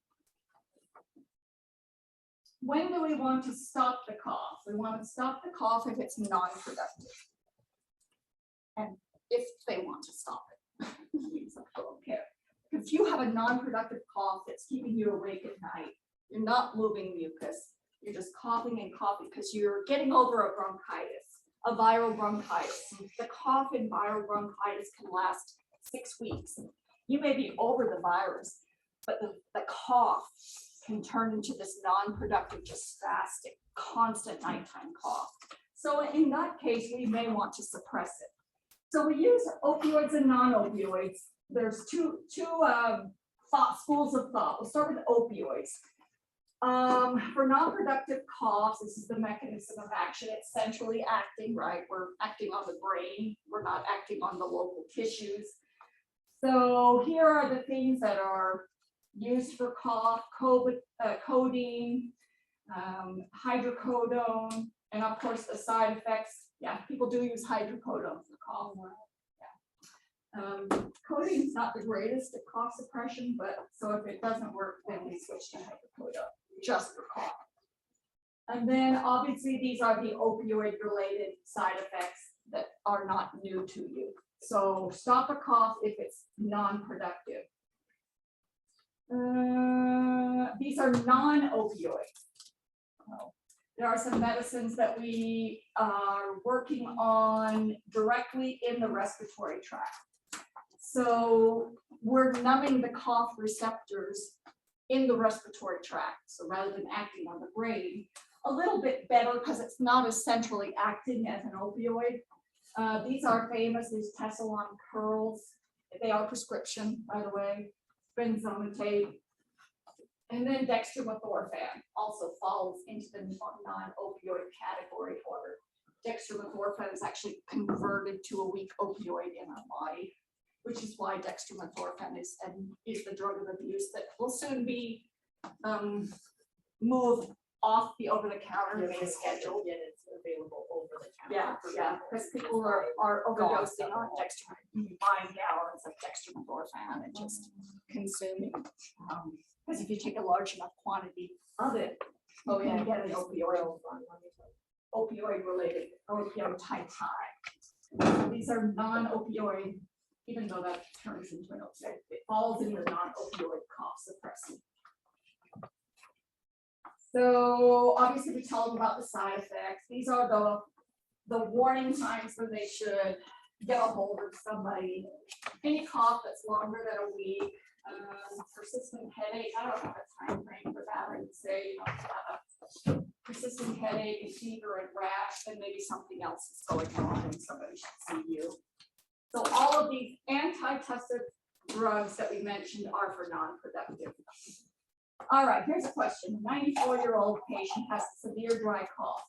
when do we want to stop the cough? We want to stop the cough if it's non-productive. And if they want to stop it, means I don't care. If you have a non-productive cough that's keeping you awake at night, you're not moving mucus, you're just coughing and coughing because you're getting over a bronchitis, a viral bronchitis. The cough in viral bronchitis can last 6 weeks. You may be over the virus, but the cough can turn into this non-productive, just spastic, constant nighttime cough. So in that case, we may want to suppress it. So we use opioids and non-opioids. There's two schools of thought. We'll start with opioids. For non-productive coughs, this is the mechanism of action. It's centrally acting, right? We're acting on the brain. We're not acting on the local tissues. So here are the things that are used for cough: codeine, hydrocodone, and of course the side effects. Yeah, people do use hydrocodone for cough. Codeine is not the greatest at cough suppression, but so if it doesn't work, then we switch to hydrocodone just for cough. And then obviously these are the opioid-related side effects that are not new to you. So stop a cough if it's non-productive. These are non-opioids. There are some medicines that we are working on directly in the respiratory tract. So we're numbing the cough receptors in the respiratory tract. So rather than acting on the brain, a little bit better because it's not as centrally acting as an opioid. These are famous, these Tessalon curls. They are prescription, by the way, benzonatate. And then dextromethorphan also falls into the non-opioid category order. Dextromethorphan is actually converted to a weak opioid in our body, which is why dextromethorphan is the drug of abuse that will soon be moved off the over-the-counter and made scheduled. Yeah, it's available over the Yeah, counter. yeah, because people are overdosing on dextromethorphan, buying gallons of dextromethorphan and just consuming. Because if you take a large enough quantity of it, you can get an opioid-related opioid type high. These are non-opioid, even though that turns into an opioid, it falls into the non-opioid cough suppressant. So obviously we tell them about the side effects. These are the warning signs where they should get a hold of somebody. Any cough that's longer than a week, persistent headache. I don't have a time frame for that. I would say, you know, if you have a persistent headache and fever and rash, then maybe something else is going on and somebody should see you. So all of these anti-tussive drugs that we mentioned are for non-productive. All right, here's a question. A 94-year-old patient has a severe dry cough.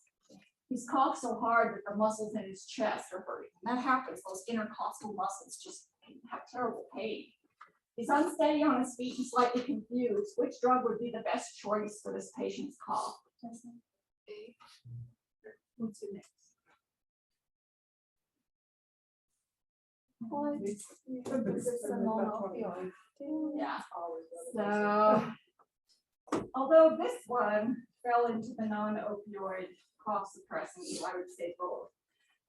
He's coughed so hard that the muscles in his chest are hurting. And that happens. Those intercostal muscles just have terrible pain. He's unsteady on his feet and slightly confused. Which drug would be the best choice for this patient's cough? What's the next? What? This is a non-opioid. Yeah. So, although this one fell into the non-opioid cough suppressant, I would say both.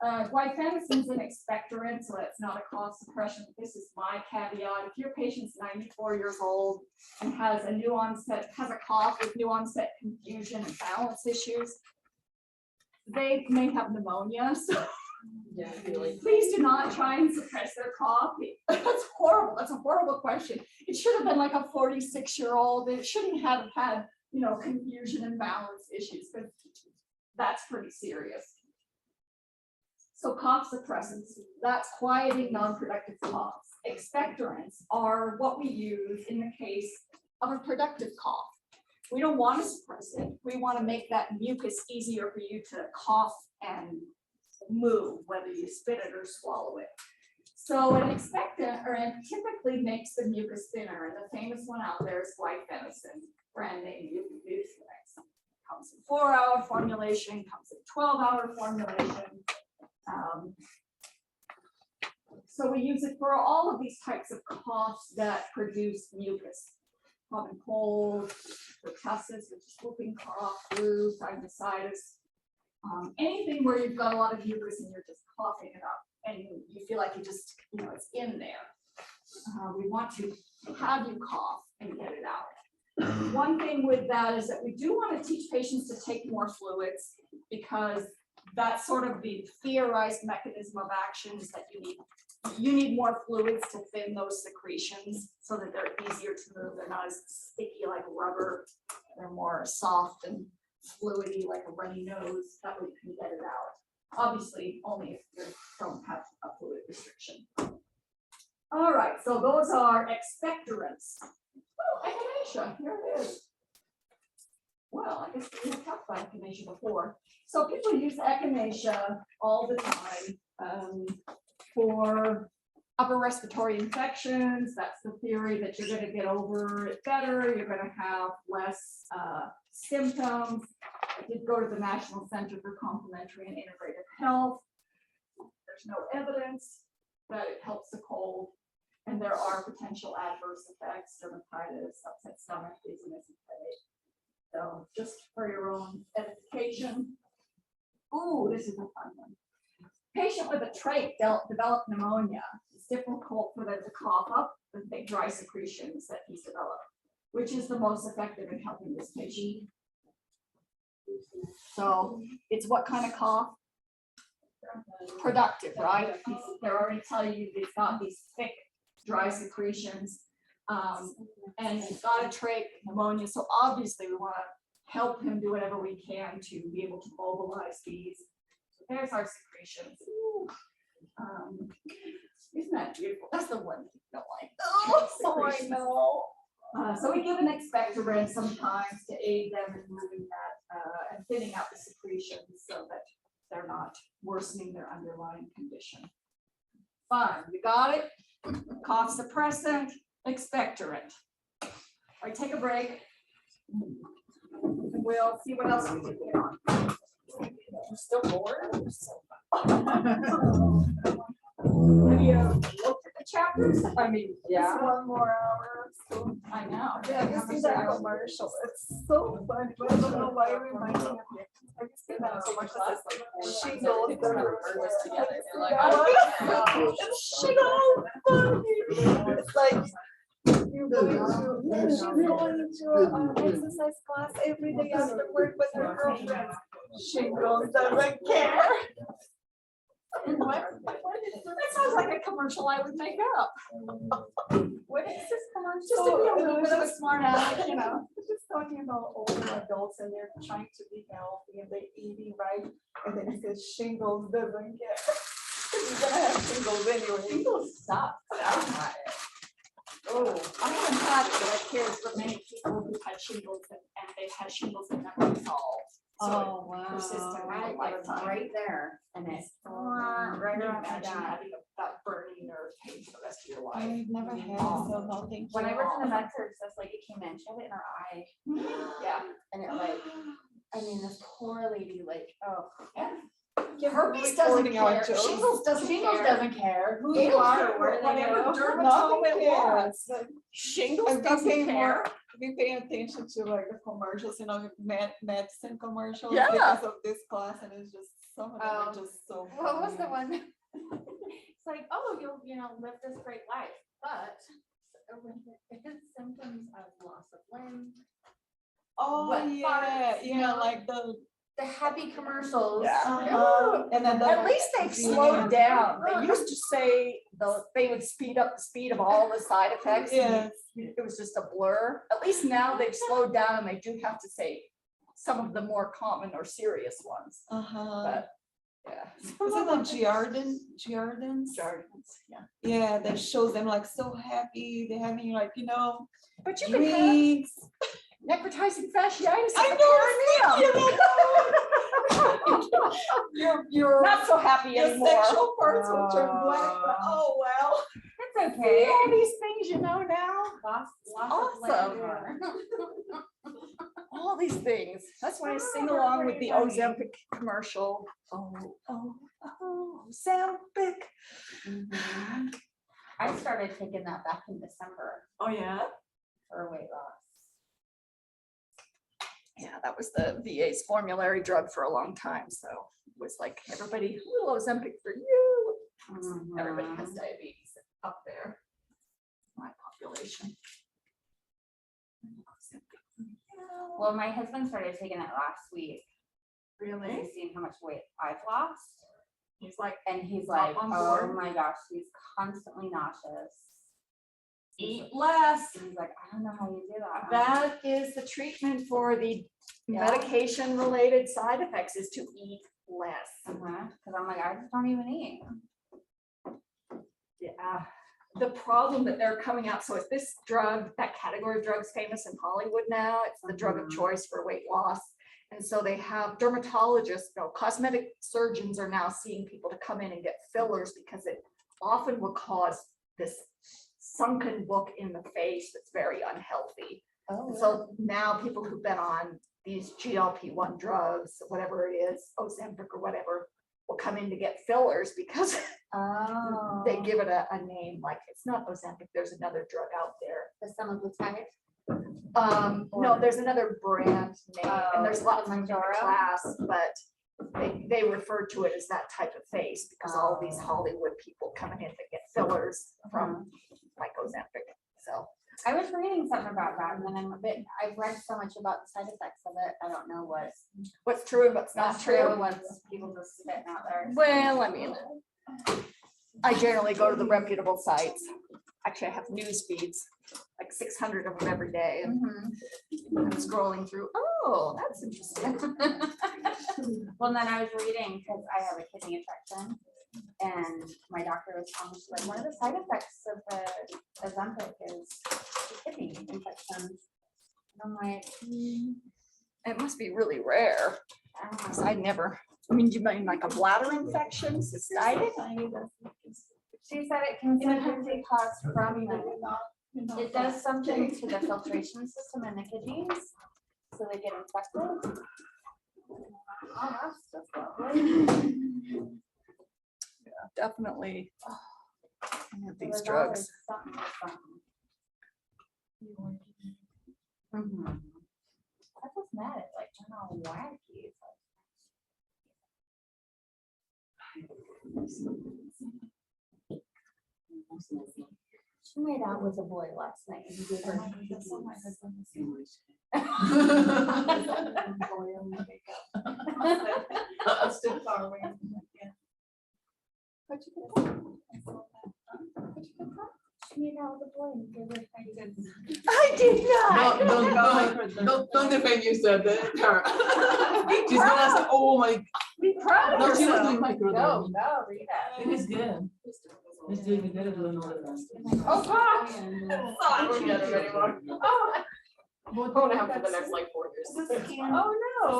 Guaifenesin's an expectorant, so that's not a cough suppression. This is my caveat. If your patient's 94 years old and has a new onset, has a cough with new onset confusion and balance issues, they may have pneumonia. So Yeah, really. please do not try and suppress their cough. That's horrible. That's a horrible question. It should have been like a 46-year-old. It shouldn't have had, you know, confusion and balance issues, but that's pretty serious. So cough suppressants, that's quieting non-productive coughs. Expectorants are what we use in the case of a productive cough. We don't want to suppress it. We want to make that mucus easier for you to cough and move, whether you spit it or swallow it. So an expectorant typically makes the mucus thinner, and the famous one out there is guaifenesin, brand name Mucinex. Comes in 4-hour formulation, comes in 12-hour formulation. So we use it for all of these types of coughs that produce mucus. Common cold, pertussis, which is whooping cough, flu, sinusitis. Anything where you've got a lot of mucus and you're just coughing it up and you feel like you just, you know, it's in there. We want to have you cough and get it out. One thing with that is that we do want to teach patients to take more fluids, because that's sort of the theorized mechanism of action is that you need more fluids to thin those secretions so that they're easier to move. They're not as sticky like rubber. They're more soft and fluidy like a runny nose. That way you can get it out. Obviously, only if you don't have a fluid restriction. All right, so those are expectorants. Oh, echinacea, here it is. Well, I guess we have talked about echinacea before. So people use echinacea all the time for upper respiratory infections. That's the theory that you're going to get over it better. You're going to have less symptoms. I did go to the National Center for Complementary and Integrative Health. There's no evidence that it helps the cold, and there are potential adverse effects: dermatitis, upset stomach, dizziness, and headache. So just for your own edification. Ooh, this is a fun one. Patient with a trach developed pneumonia. It's difficult for them to cough up the big dry secretions that he's developed. Which is the most effective in helping this patient? So it's what kind of cough? Productive, right? They're already telling you they've got these thick dry secretions. And he's got a trach pneumonia, so obviously we want to help him do whatever we can to be able to mobilize these. So there's our secretions. Ooh. Isn't that beautiful? That's the one thing I don't like. Oh, I know. So we give an expectorant sometimes to aid them in moving that and thinning out the secretions so that they're not worsening their underlying condition. Fine, you got it? Cough suppressant, expectorant. All right, take a break. We'll see what else we can get on. I'm still bored. Have you looked at the chapters? I mean, Yeah. 1 more hour. I know. Yeah, this is a commercial. It's so fun, but I don't know why it reminds me of it. I just get that so much. She knows the this together. You're like, She knows. It's like you're going to, she's going to an exercise class every day after work with her girlfriends. She goes, doesn't care. That sounds like a commercial I would make up. what is this commercial? Just to be a little bit of a smart aleck, you know. It's just talking about older adults and they're trying to be healthy and they're eating right. And then it says shingles doesn't care. You're gonna have shingles anyway. Shingles suck. Oh, I haven't had that cares for many people who had shingles and they've had shingles and never resolved. So Oh, wow. persistent in Right, a lifetime. right there. And it's right Can you around my imagine back. having that burning nerve pain for the rest of your life? I've never had it, so no thank you. When I worked in the med surg, this lady came in, she had it in her eye. Yeah. And it like, I mean, this poor lady, like, oh. Yeah. Herpes doesn't care. Shingles doesn't care. Who you are or where they go. No, it was. Shingles doesn't care. Be paying attention to like the commercials, you know, medicine commercials. Yeah. Because of this class, and it's just some of them are just so. What was the funny. one? It's like, oh, you'll, live this great life, but his symptoms of loss of limb, Oh what yeah, farts, yeah, like the. the happy commercials. And then At least they've slowed down. They used to say they would speed up the speed of all the side effects. Yes. It was just a blur. At least now they've slowed down and they do have to say some of the more common or serious ones. But yeah. Was it the Giardins? Jardins, yeah. Yeah, that shows them like so happy. They're having like, But you can have drinks. necrotizing fasciitis. I You're not so happy Your anymore. sexual parts will turn black, but oh well. It's See okay. all these things you know now. Loss of Awesome. limb. All these things. That's why I sing along with the Ozempic commercial. Ozempic. I started taking that back in December Oh yeah. for weight loss. Yeah, that was the VA's formulary drug for a long time. So it was like everybody, little Ozempic for you. Everybody has diabetes up there. My population. Well, my husband started taking it last week. Really? He's seen how much weight I've lost. He's like, And he's Hop like, on oh board. my gosh, he's constantly nauseous. eat less. He's like, I don't know how you do that. That is the treatment for the Yeah. medication related side effects is to eat less. Because I'm like, I just don't even eat. Yeah. The problem that they're coming out, so it's this drug, that category of drugs famous in Hollywood now, it's the drug of choice for weight loss. And so they have dermatologists, cosmetic surgeons are now seeing people to come in and get fillers because it often will cause this sunken look in the face that's very unhealthy. Oh, And so now people who've been on these GLP-1 drugs, whatever it is, Ozempic or whatever, will come in to get fillers because oh. they give it a name, like it's not Ozempic, there's another drug out there. The semaglutide. No, there's another brand name, and there's lots of them in the Mounjaro? class, but they refer to it as that type of face because all these Hollywood people coming in to get fillers from like Ozempic, so. I was reading something about that, and then I've read so much about the side effects of it. I don't know What's true and what's not what's true. true, what's people just spitting out there. Well, I mean, I generally go to the reputable sites. Actually, I have news feeds, like 600 of them every day, and I'm scrolling through. Oh, that's interesting. Well, then I was reading because I have a kidney infection, And my doctor was telling me, she's like, one of the side effects of the Ozempic is kidney infections. And I'm like, It must be really rare. 'Cause I never, I mean, you mean like a bladder infection, cystitis? she said it can sometimes be caused from it does something to the filtration system in the kidneys, so they get infected. Oh, that's just lovely. Definitely. Any of So these there's drugs. always something. Mhm. That's what's mad. It's like, I don't know why he's She made out with a boy last night. And he gave her That's too far away. She made out with a boy and gave her I did not. Don't defend yourself, Tara. She's gonna say, oh my, Be proud of no, she was yourself. doing microdosing. No, read it. It was good. It's doing, you gotta do another one. Oh, gosh. I don't get it anymore. Oh, I'm gonna have for the next like 4 years. oh, no.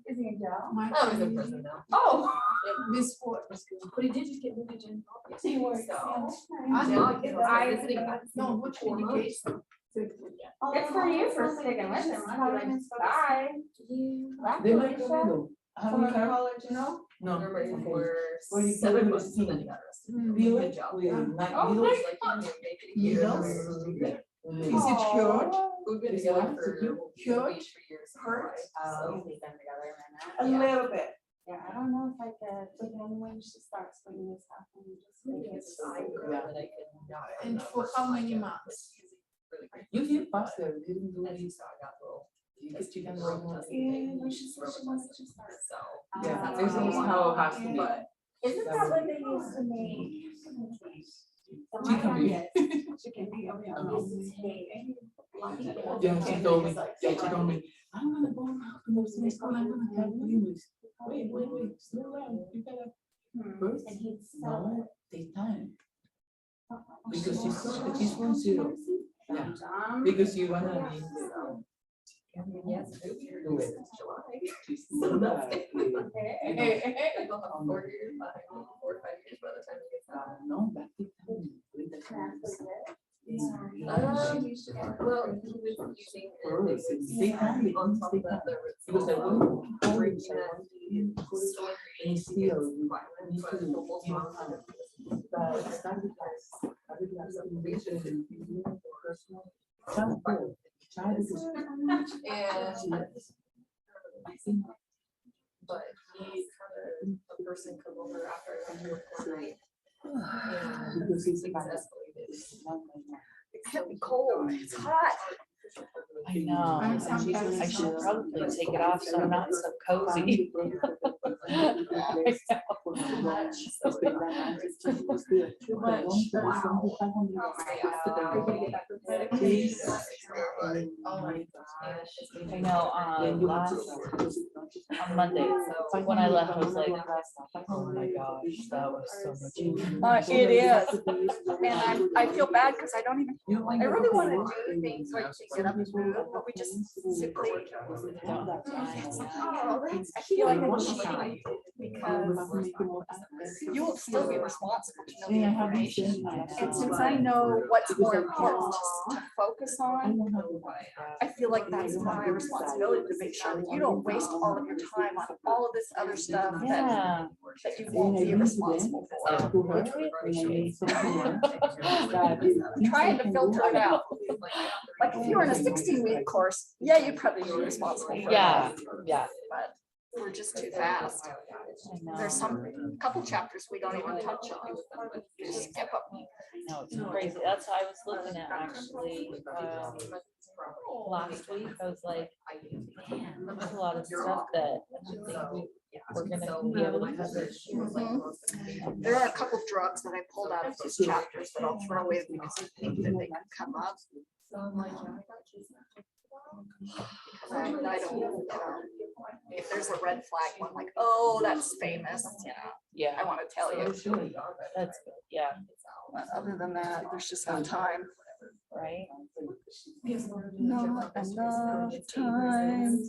Is he in jail? Oh, he's in prison now. Oh. This sport. But he did just get moved to Gen. He works, So. I Now I can I- start visiting. No, which education? Good for you for sticking with him. I'd be like, bye. They might go middle. Have you heard? College, you know? No. Remember for Where you 7 go months and then he with got arrested. Really? Good job. With Oh, night my needles? Like, you make it a year. Needles? Is it cured? We've been Is together what? for Cured? 3 years. Hurt? So, We've been together a A minute. little bit. Yeah, I don't know if I could, but then when she starts doing this stuff, and just make it it's I grew Yeah. up that I could not. And for how many months? Really great. You feel faster, you didn't do And this. so I got little. You get chicken wrong. Yeah, but she said she wants to start. So. Yeah, Ah. this is how it has to be. But Isn't that what they used to make? Chicken meat. Chicken meat, okay. Yeah, she told me, I'm gonna go out to the school, I'm gonna have you. Wait, slow down, you gotta. First, And he'd sell no, it. take time, because she's from zero. Yeah, because you wanna be. yes, Do it. July. She's So doing that's that. it. You know, I will have 4 years, 4 or 5 years by the time he gets out. No, that take time. Wait, that's Well, he was using. First, take time, On top of that, there was. because I won't. And And still, you need to, you know, but start with class. Start with class. Try because. But he had a person come over after I come here one night. Because it's Things about. escalated. It can't be cold. It's hot. I know. I'm sometimes I should not. probably take it off so I'm not so cozy. I know, on Monday, when I left, I was like, oh my gosh, that was so much. It is. And I feel bad because I don't even, I really want to do things like to get up and move, but we just simply. Don't have time. I feel like I'm cheating because you will still be responsible to know the information. And since I know what's more important to focus on, I feel like that's my responsibility to make sure that you don't waste all of your time on all of this other stuff that, Yeah. that you won't be responsible for. Trying to filter it out. Like if you were in a 16-week course, yeah, you'd probably be responsible for Yeah, that. yeah. But we're just too fast. I know. There's some, couple chapters we don't even touch on. Just skip them. No, it's crazy. That's what I was looking at actually, last week. I was like, man, there's a lot of stuff that I don't think we're gonna be able to cover. There are a couple drugs that I pulled out of these chapters that I'll throw in because I think that they could come up. I don't, if there's a red flag one, like, oh, that's famous, Yeah, I want to tell you. that's good. Yeah, But other than that, there's just no time. right. Not enough time.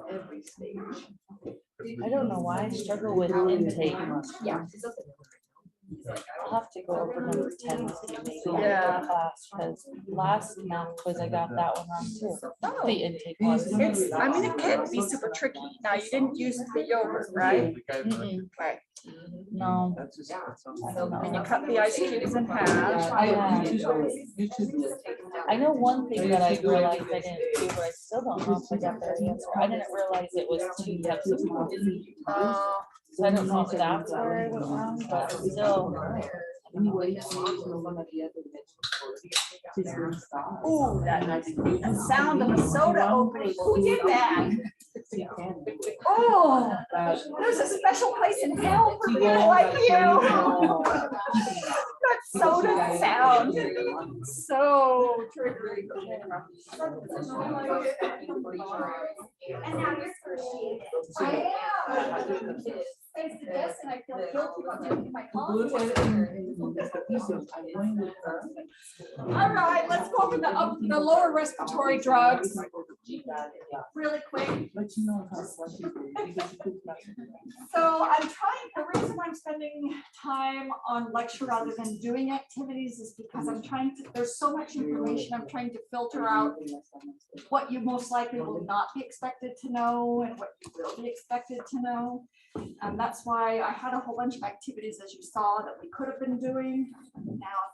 Every stage. I don't know why I struggle with intake. Yeah. I'll have to go over number 10 with you maybe in Yeah. the class, because last math quiz I got that one wrong too. The intake was. I mean, it can be super tricky. Now, you didn't use the yogurt, right? Mm-mm. Right. No, I don't And you know. cut the ice cubes in half. I know one thing that I realized I didn't do, but I still don't know if I got the answer. I didn't realize it was 2 types of food. So I don't know if that's where I went wrong, but still. Ooh, that sound of a soda opening. Who did that? Oh, there's a special place in hell for people like you. That soda sound. So triggering. And now you're appreciated. I am. Thanks to this, and I feel guilty about drinking my coffee. All right, let's go over the lower respiratory drugs really quick. So I'm trying, the reason I'm spending time on lecture rather than doing activities is because I'm trying to, there's so much information, I'm trying to filter out what you most likely will not be expected to know and what you will be expected to know. And that's why I had a whole bunch of activities, as you saw, that we could have been doing. Now,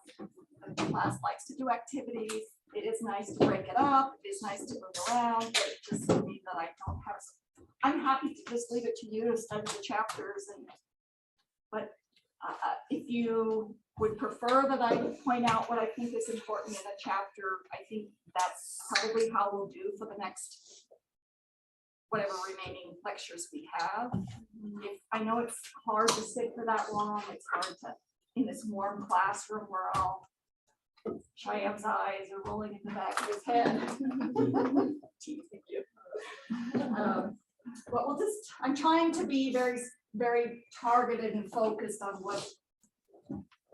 the class likes to do activities. It is nice to break it up. It is nice to move around, but it just means that I don't have, I'm happy to just leave it to you to study the chapters. But if you would prefer that I point out what I think is important in a chapter, I think that's probably how we'll do for the next whatever remaining lectures we have. If, I know it's hard to sit for that long. It's hard to, in this warm classroom where all Cheyenne's eyes are rolling in the back of his head. Teasing you. But we'll just, I'm trying to be very, very targeted and focused on what,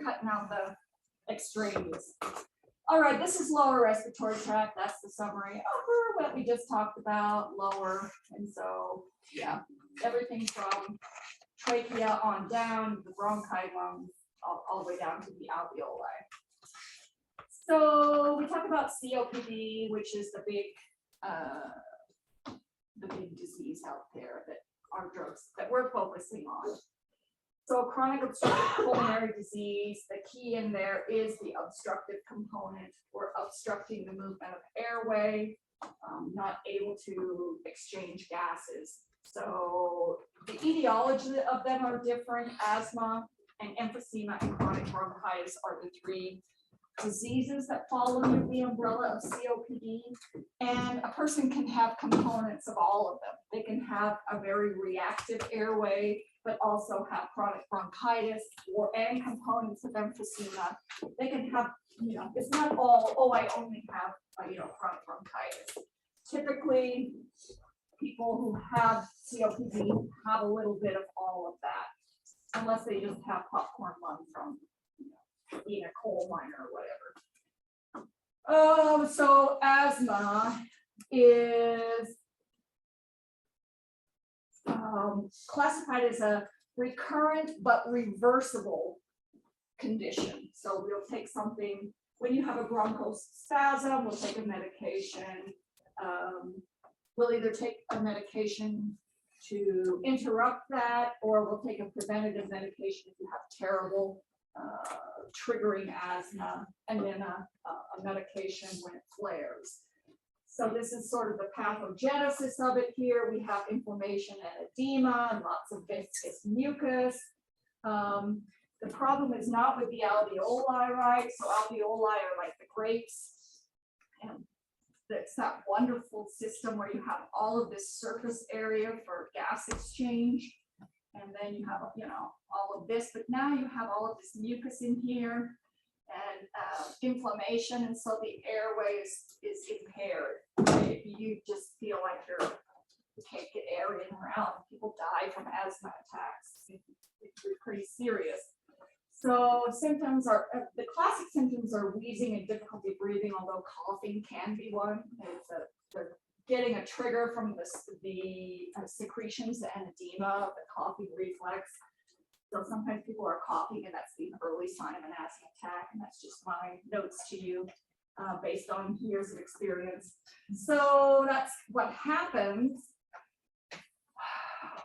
cutting out the extremes. All right, this is lower respiratory tract. That's the summary over what we just talked about, lower. And so, yeah, everything from trachea on down, the bronchi lungs, all the way down to the alveoli. So we talk about COPD, which is the big disease out there that our drugs that we're focusing on. So chronic obstructive pulmonary disease, the key in there is the obstructive component. We're obstructing the movement of airway, not able to exchange gases. So the etiology of them are different. Asthma and emphysema and chronic bronchitis are the three diseases that fall under the umbrella of COPD. And a person can have components of all of them. They can have a very reactive airway, but also have chronic bronchitis and components of emphysema. They can have, you know, it's not all, oh, I only have, chronic bronchitis. Typically, people who have COPD have a little bit of all of that, unless they just have popcorn lung from being a coal miner or whatever. So asthma is classified as a recurrent but reversible condition. So we'll take something, when you have a bronchospasm, we'll take a medication. We'll either take a medication to interrupt that, or we'll take a preventative medication if you have terrible triggering asthma, and then a medication when it flares. So this is sort of the pathogenesis of it here. We have inflammation and edema and lots of viscous mucus. The problem is not with the alveoli, right? So alveoli are like the grapes, and that's that wonderful system where you have all of this surface area for gas exchange. And then you have, all of this, but now you have all of this mucus in here and inflammation. And so the airway is impaired. You just feel like you can't get air in and around. People die from asthma attacks. It's pretty serious. So symptoms are, the classic symptoms are wheezing and difficulty breathing, although coughing can be one. They're getting a trigger from the secretions and edema, the coughing reflex. So sometimes people are coughing and that's the early sign of an asthma attack, and that's just my notes to you based on years of experience. So that's what happens.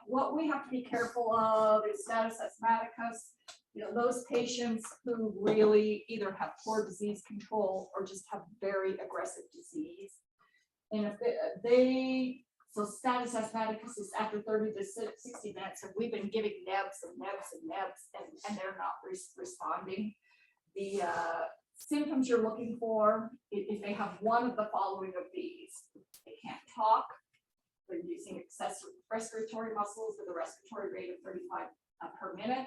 What we have to be careful of is status asthmaticus. Those patients who really either have poor disease control or just have very aggressive disease. And if so status asthmaticus is after 30 to 60 minutes, and we've been giving nebs and nebs and nebs, and they're not responding. The symptoms you're looking for, if they have one of the following of these: they can't talk, they're using excessive respiratory muscles with a respiratory rate of 35 per minute.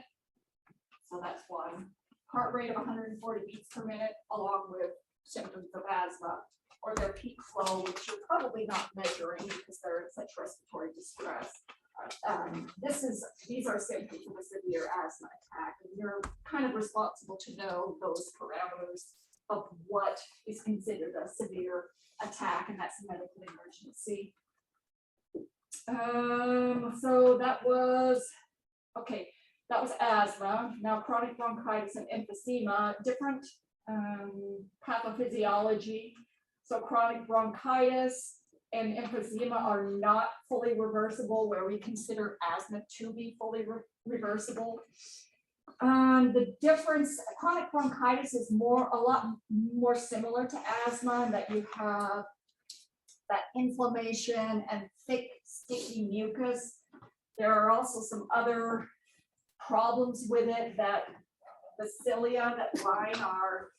So that's one. Heart rate of 140 beats per minute, along with symptoms of asthma, or their peak flow, which you're probably not measuring because they're in such respiratory distress. These are symptoms of a severe asthma attack, and you're kind of responsible to know those parameters of what is considered a severe attack, and that's a medical emergency. So that was okay. That was asthma. Now chronic bronchitis and emphysema, different pathophysiology. So chronic bronchitis and emphysema are not fully reversible, where we consider asthma to be fully reversible. The difference, chronic bronchitis is a lot more similar to asthma, in that you have that inflammation and thick, sticky mucus. There are also some other problems with it, that the cilia that line our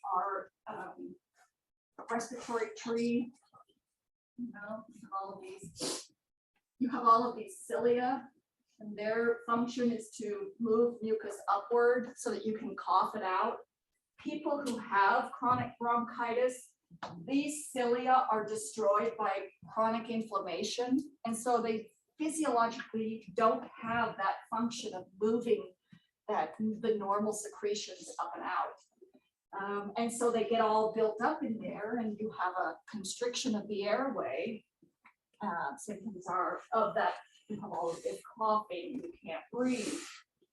respiratory tree, you have all of these cilia, and their function is to move mucus upward so that you can cough it out. People who have chronic bronchitis, these cilia are destroyed by chronic inflammation, and so they physiologically don't have that function of moving the normal secretions up and out. And so they get all built up in there, and you have a constriction of the airway. Symptoms are of that. You have all of this coughing, you can't breathe,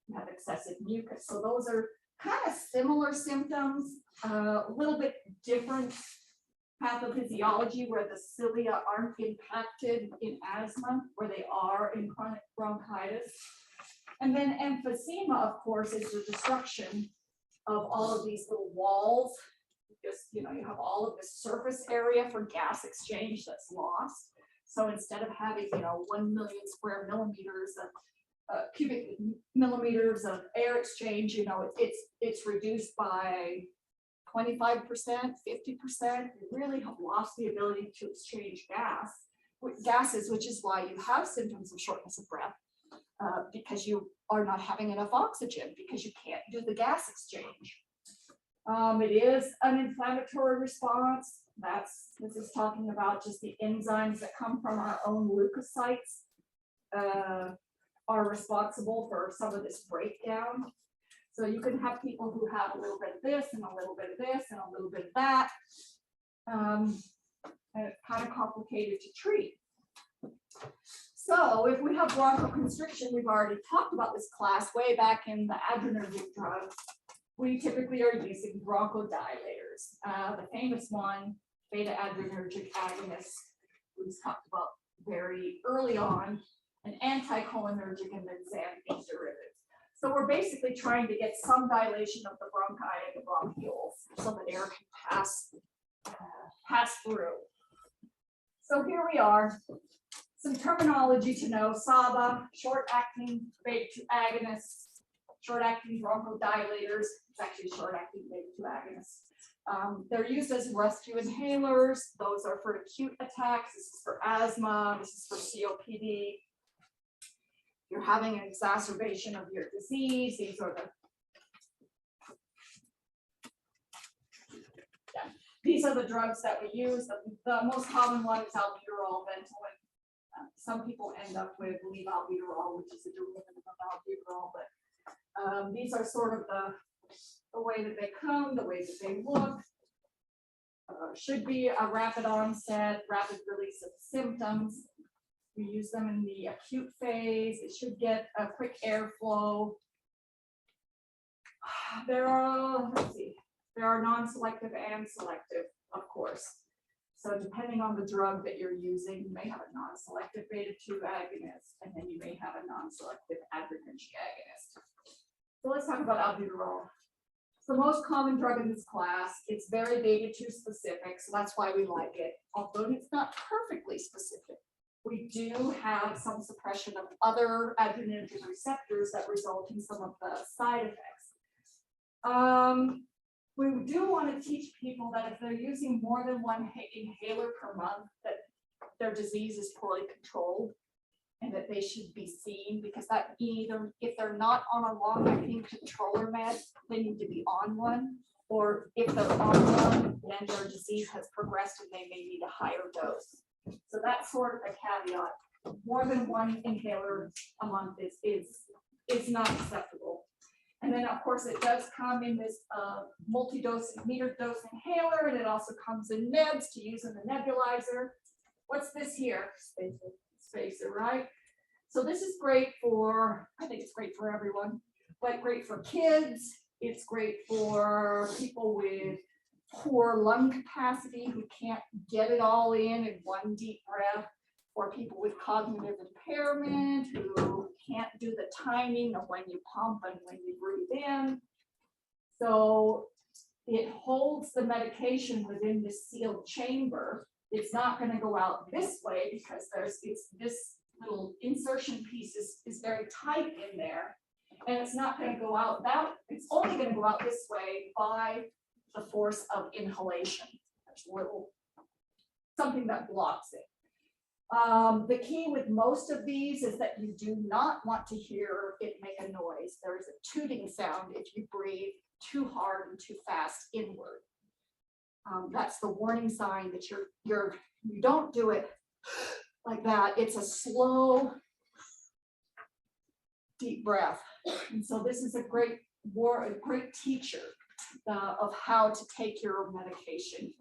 you have excessive mucus. So those are kind of similar symptoms, a little bit different pathophysiology, where the cilia aren't impacted in asthma, where they are in chronic bronchitis. And then emphysema, of course, is the destruction of all of these little walls. Just, you have all of this surface area for gas exchange that's lost. So instead of having, 1 million square millimeters of cubic millimeters of air exchange, it's reduced by 25%, 50%. You really have lost the ability to exchange gases, which is why you have symptoms of shortness of breath, because you are not having enough oxygen, because you can't do the gas exchange. It is an inflammatory response. This is talking about just the enzymes that come from our own leukocytes are responsible for some of this breakdown. So you can have people who have a little bit of this and a little bit of this and a little bit of that. And it's kind of complicated to treat. So if we have bronchoconstriction, we've already talked about this class way back in the adrenergic drugs. We typically are using bronchodilators. The famous one, beta adrenergic agonist, we talked about very early on, an anticholinergic, and then xanthine derivatives. So we're basically trying to get some dilation of the bronchi and the bronchioles so that air can pass through. So here we are. Some terminology to know: SABA, short-acting beta-2 agonists, short-acting bronchodilators. It's actually short-acting beta-2 agonists. They're used as rescue inhalers. Those are for acute attacks. This is for asthma. This is for COPD. You're having an exacerbation of your disease. These are the drugs that we use. The most common one is albuterol, Ventolin. Some people end up with levoalbuterol, which is a derivative of albuterol, but these are sort of the way that they come, the way that they look. Should be a rapid onset, rapid release of symptoms. We use them in the acute phase. It should get a quick airflow. There are non-selective and selective, of course. So depending on the drug that you're using, you may have a non-selective beta-2 agonist, and then you may have a non-selective adrenergic agonist. So let's talk about albuterol. It's the most common drug in this class. It's very beta-2 specific, so that's why we like it. Although it's not perfectly specific, we do have some suppression of other adrenergic receptors that result in some of the side effects. We do want to teach people that if they're using more than one inhaler per month, that their disease is poorly controlled and that they should be seen, because that either, if they're not on a long-acting controller med, they need to be on one, or if they're on one, then their disease has progressed and they may need a higher dose. So that's sort of a caveat. More than one inhaler a month is not acceptable. And then, of course, it does come in this multi-dose metered dose inhaler, and it also comes in nebs to use in the nebulizer. What's this here? Spacer, right? So this is great for, I think it's great for everyone, but great for kids. It's great for people with poor lung capacity who can't get it all in one deep breath, or people with cognitive impairment who can't do the timing of when you pump and when you breathe in. So it holds the medication within this sealed chamber. It's not going to go out this way because this little insertion piece is very tight in there, and it's not going to go out it's only going to go out this way by the force of inhalation. There's a little something that blocks it. The key with most of these is that you do not want to hear it make a noise. There is a tooting sound if you breathe too hard and too fast inward. That's the warning sign that you don't do it like that. It's a slow, deep breath. And so this is a great teacher of how to take your medication.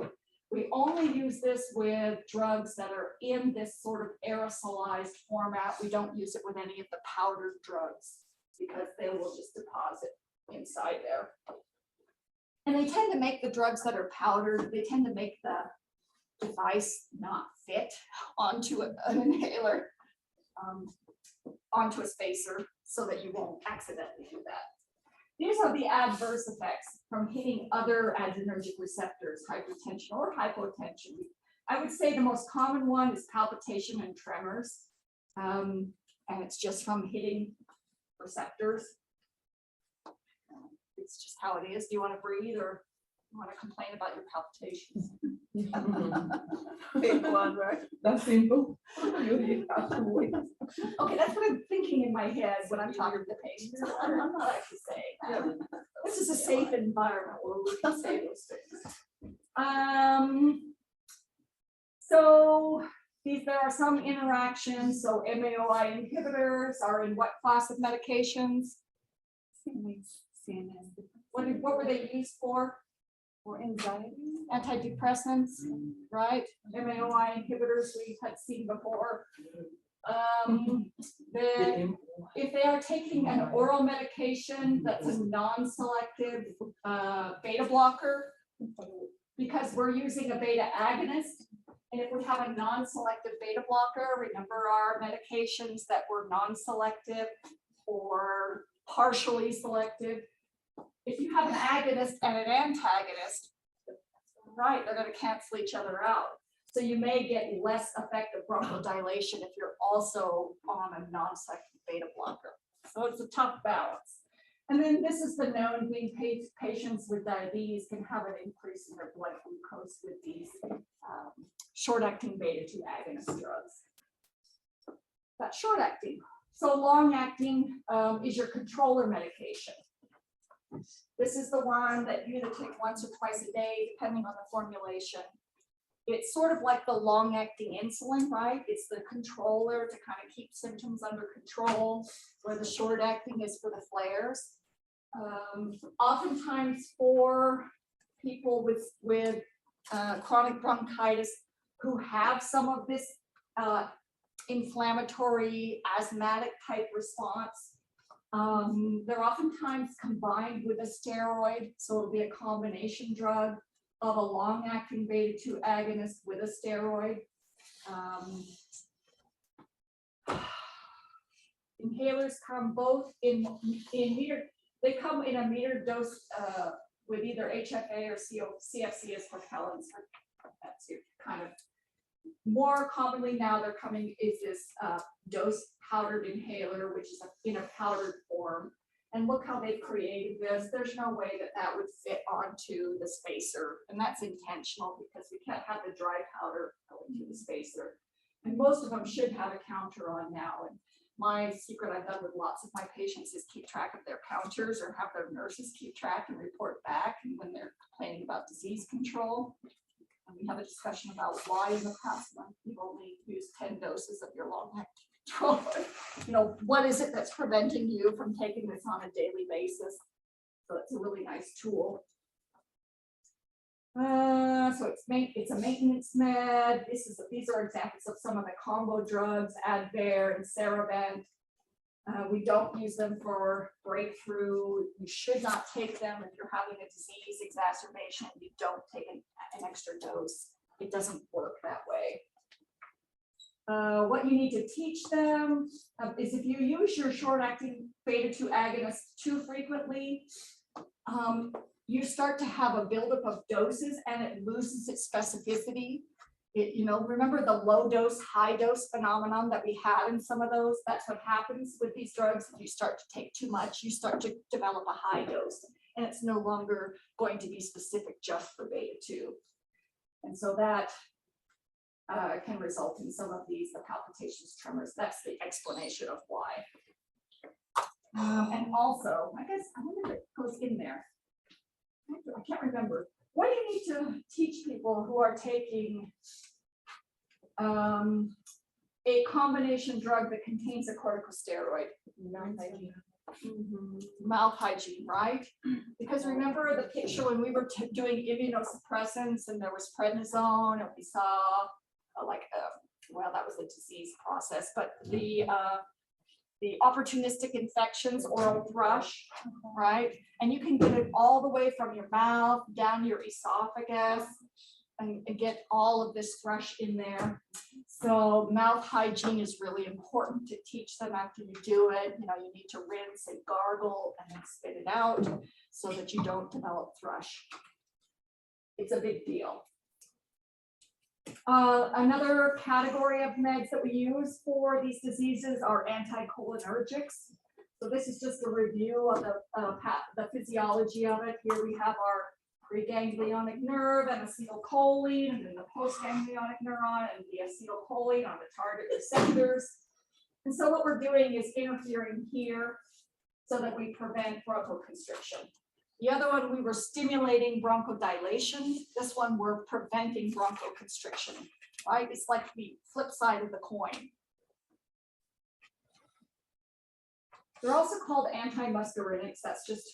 We only use this with drugs that are in this sort of aerosolized format. We don't use it with any of the powdered drugs because they will just deposit inside there. And they tend to make the drugs that are powdered, they tend to make the device not fit onto an inhaler, onto a spacer, so that you won't accidentally do that. These are the adverse effects from hitting other adrenergic receptors, hypertension or hypotension. I would say the most common one is palpitation and tremors, and it's just from hitting receptors. It's just how it is. Do you want to breathe, or you want to complain about your palpitations? Big one, right? That's simple. You have to wait. Okay, that's what I'm thinking in my head when I'm talking to patients. I'm not actually saying that. This is a safe environment where we can say those things. So there are some interactions. So MAOI inhibitors are in what class of medications? What were they used for? For anxiety, antidepressants, right? MAOI inhibitors we had seen before. If they are taking an oral medication that's a non-selective beta blocker, because we're using a beta agonist, and if we have a non-selective beta blocker, remember our medications that were non-selective or partially selective. If you have an agonist and an antagonist, right, they're going to cancel each other out. So you may get less effective bronchodilation if you're also on a non-selective beta blocker. So it's a tough balance. And then this is the known thing, patients with diabetes can have an increase in their blood glucose with these short-acting beta-2 agonist drugs. That's short-acting. So long-acting is your controller medication. This is the one that you either take once or twice a day, depending on the formulation. It's sort of like the long-acting insulin, right? It's the controller to kind of keep symptoms under control, where the short-acting is for the flares. Oftentimes for people with chronic bronchitis who have some of this inflammatory asthmatic type response, they're oftentimes combined with a steroid, so it'll be a combination drug of a long-acting beta-2 agonist with a steroid. Inhalers come both in meter. They come in a metered dose with either HFA or CFC as propellants. That's your kind of more commonly now they're coming is this dose powdered inhaler, which is in a powdered form. And look how they've created this. There's no way that that would fit onto the spacer. And that's intentional because we can't have the dry powder going to the spacer. And most of them should have a counter on now. And my secret I've done with lots of my patients is keep track of their counters or have their nurses keep track and report back and when they're complaining about disease control. And we have a discussion about why in the past month you've only used 10 doses of your long-acting control. You know, what is it that's preventing you from taking this on a daily basis? So it's a really nice tool. So it's a maintenance med. These are examples of some of the combo drugs, Advair and Ceravent. We don't use them for breakthrough. You should not take them if you're having a disease exacerbation. You don't take an extra dose. It doesn't work that way. What you need to teach them is if you use your short-acting beta-2 agonist too frequently, you start to have a buildup of doses and it loses its specificity. Remember the low dose, high dose phenomenon that we had in some of those? That's what happens with these drugs. If you start to take too much, you start to develop a high dose and it's no longer going to be specific just for beta-2. And so that can result in some of the palpitations, tremors. That's the explanation of why. And also, I wonder if it goes in there. I can't remember. What do you need to teach people who are taking a combination drug that contains a corticosteroid? Mouth hygiene, right? Because remember the picture when we were doing immunosuppressants and there was prednisone and we saw that was a disease process, but the opportunistic infections, oral thrush, right? And you can get it all the way from your mouth down your esophagus and get all of this thrush in there. So mouth hygiene is really important to teach them after you do it. You need to rinse and gargle and then spit it out so that you don't develop thrush. It's a big deal. Another category of meds that we use for these diseases are anticholinergics. So this is just a review of the physiology of it. Here we have our preganglionic nerve and acetylcholine, and then the postganglionic neuron and the acetylcholine on the target receptors. And so what we're doing is interfering here so that we prevent bronchoconstriction. The other one, we were stimulating bronchodilation. This one, we're preventing bronchoconstriction, right? It's like the flip side of the coin. They're also called antimuscarinics. That's just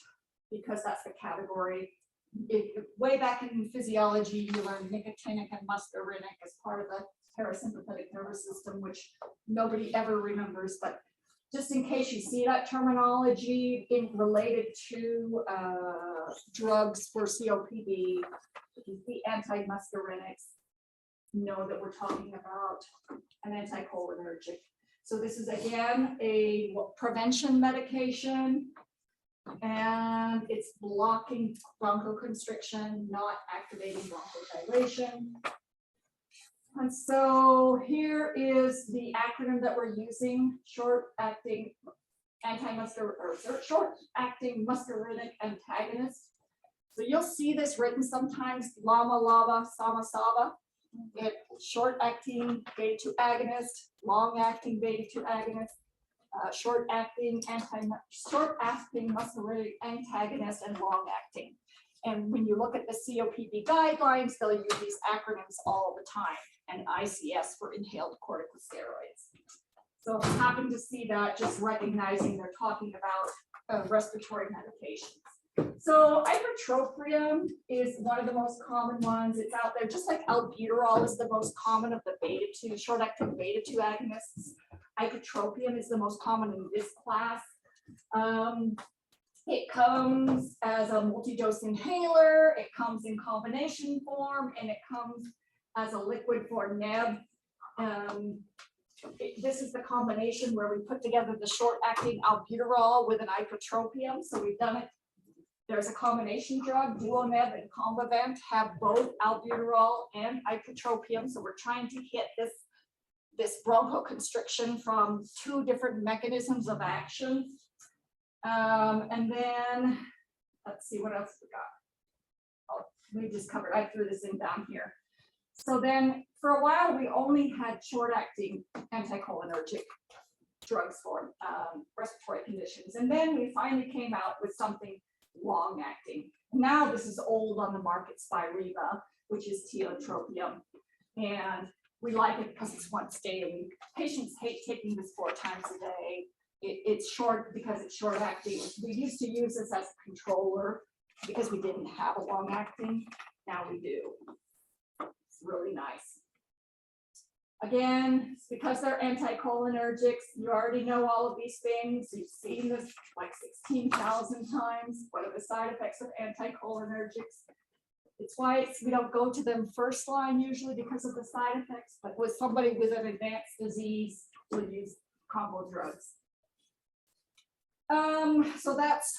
because that's the category. Way back in physiology, you learned nicotinic and muscarinic as part of the parasympathetic nervous system, which nobody ever remembers, but just in case you see that terminology related to drugs for COPD, if you see antimuscarinics, know that we're talking about an anticholinergic. So this is again a prevention medication, and it's blocking bronchoconstriction, not activating bronchodilation. And so here is the acronym that we're using, short-acting short-acting muscarinic antagonist. So you'll see this written sometimes, LAMA, LABA, SAMA, SABA. It's short-acting beta-2 agonist, long-acting beta-2 agonist, short-acting muscarinic antagonist, and long-acting. And when you look at the COPD guidelines, they'll use these acronyms all the time, and ICS for inhaled corticosteroids. So if you happen to see that, just recognizing they're talking about respiratory medications. So ipratropium is one of the most common ones. It's out there, just like albuterol is the most common of the beta-2, short-acting beta-2 agonists. Ipratropium is the most common in this class. It comes as a multi-dose inhaler, it comes in combination form, and it comes as a liquid for neb. This is the combination where we put together the short-acting albuterol with an ipratropium. So we've done it. There's a combination drug, Duoneb and Combivent have both albuterol and ipratropium. So we're trying to hit this bronchoconstriction from two different mechanisms of action. And then, let's see what else we got. Oh, we just covered, I threw this in down here. So then for a while, we only had short-acting anticholinergic drugs for respiratory conditions. And then we finally came out with something long-acting. Now this is old on the market, Spiriva, which is tiotropium. And we like it because it's once daily. Patients hate taking this 4 times a day. It's short because it's short-acting. We used to use this as a controller because we didn't have a long-acting. Now we do. It's really nice. Again, it's because they're anticholinergics. You already know all of these things. You've seen this like 16,000 times. What are the side effects of anticholinergics? It's why we don't go to them first line usually because of the side effects, but with somebody with an advanced disease, we'll use combo drugs. So that's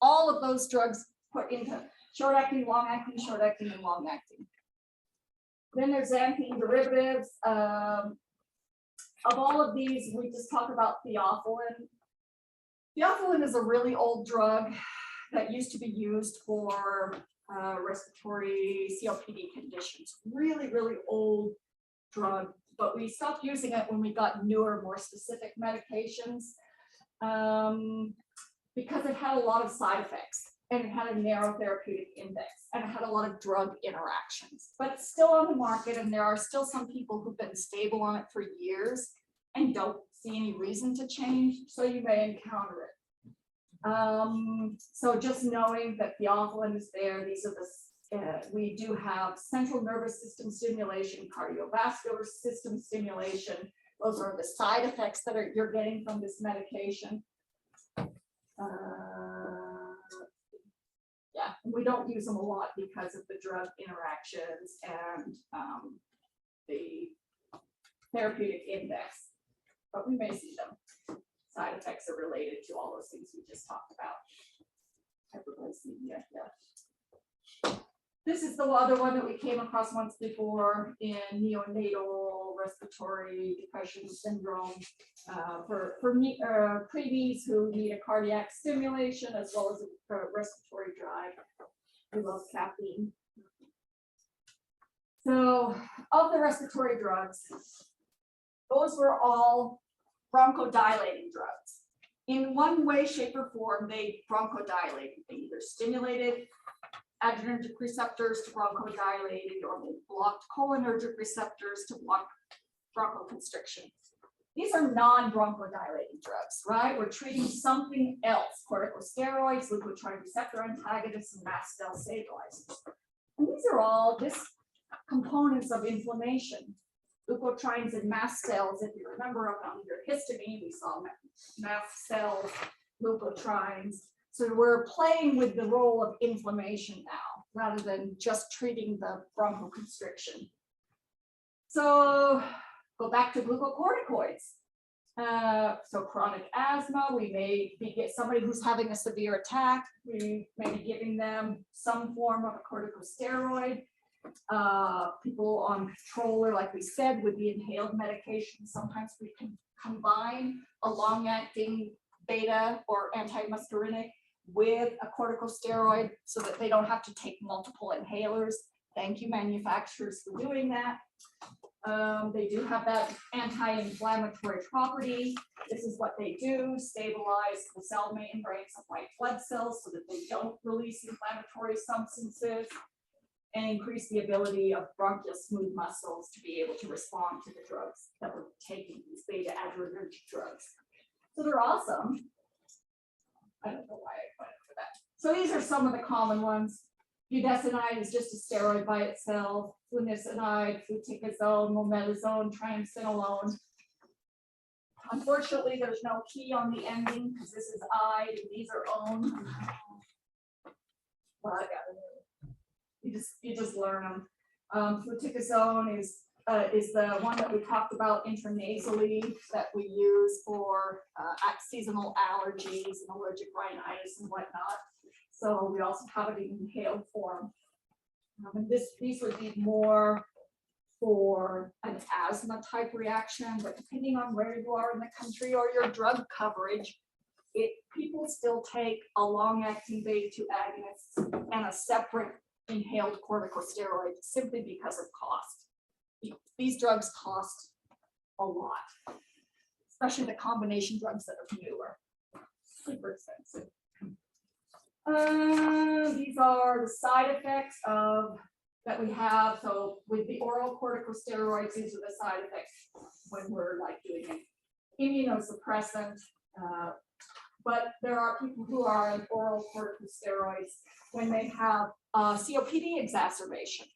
all of those drugs put into short-acting, long-acting, short-acting, and long-acting. Then there's xanthine derivatives. Of all of these, we just talk about theophylline. Theophylline is a really old drug that used to be used for respiratory COPD conditions. Really, really old drug, but we stopped using it when we got newer, more specific medications because it had a lot of side effects. And it had a narrow therapeutic index, and it had a lot of drug interactions. But it's still on the market, and there are still some people who've been stable on it for years and don't see any reason to change, so you may encounter it. So just knowing that theophylline is there, these are the, we do have central nervous system stimulation, cardiovascular system stimulation. Those are the side effects that you're getting from this medication. Yeah, we don't use them a lot because of the drug interactions and the therapeutic index, but we may see them. Side effects are related to all those things we just talked about. Hyperglycemia, yeah. This is the other one that we came across once before in neonatal respiratory depression syndrome for preemies who need a cardiac stimulation as well as a respiratory drive. We love caffeine. So of the respiratory drugs, those were all bronchodilating drugs. In one way, shape, or form, they bronchodilated. They either stimulated adrenergic receptors to bronchodilating, or they blocked cholinergic receptors to block bronchoconstriction. These are non-bronchodilating drugs, right? We're treating something else, corticosteroids, leukotriene receptor antagonists, and mast cell stabilizers. And these are all just components of inflammation. Leukotrienes and mast cells, if you remember up on your histamine, we saw mast cells, leukotrienes. So we're playing with the role of inflammation now, rather than just treating the bronchoconstriction. So go back to glucocorticoids. So chronic asthma, we may be somebody who's having a severe attack, we may be giving them some form of a corticosteroid. People on controller, like we said, with the inhaled medication, sometimes we can combine a long-acting beta or antimuscarinic with a corticosteroid so that they don't have to take multiple inhalers. Thank you, manufacturers, for doing that. They do have that anti-inflammatory property. This is what they do, stabilize the cell membranes of white blood cells so that they don't release inflammatory substances, and increase the ability of bronchial smooth muscles to be able to respond to the drugs that we're taking, these beta adrenergic drugs. So they're awesome. I don't know why I went for that. So these are some of the common ones. Budesonide is just a steroid by itself. Flunisolide, fluticasone, mometasone, triamcinolone. Unfortunately, there's no key on the ending because this is I and these are owned. But you just learn them. Fluticasone is the one that we talked about intranasally that we use for seasonal allergies and allergic rhinitis and whatnot. So we also have it in inhaled form. And these would be more for an asthma type reaction, but depending on where you are in the country or your drug coverage, people still take a long-acting beta-2 agonist and a separate inhaled corticosteroid simply because of cost. These drugs cost a lot, especially the combination drugs that are newer, super expensive. These are the side effects that we have. So with the oral corticosteroids, these are the side effects when we're like doing an immunosuppressant. But there are people who are on oral corticosteroids when they have COPD exacerbation.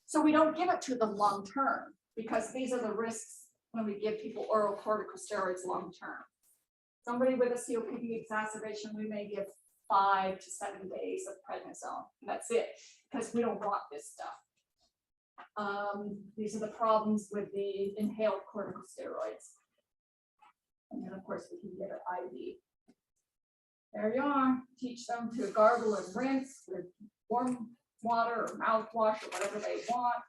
So we don't give it to them long term because these are the risks when we give people oral corticosteroids long term. Somebody with a COPD exacerbation, we may give 5 to 7 days of prednisone. That's it, because we don't want this stuff. These are the problems with the inhaled corticosteroids. And then of course we can get an IV. There you are. Teach them to gargle and rinse with warm water or mouthwash or whatever they want.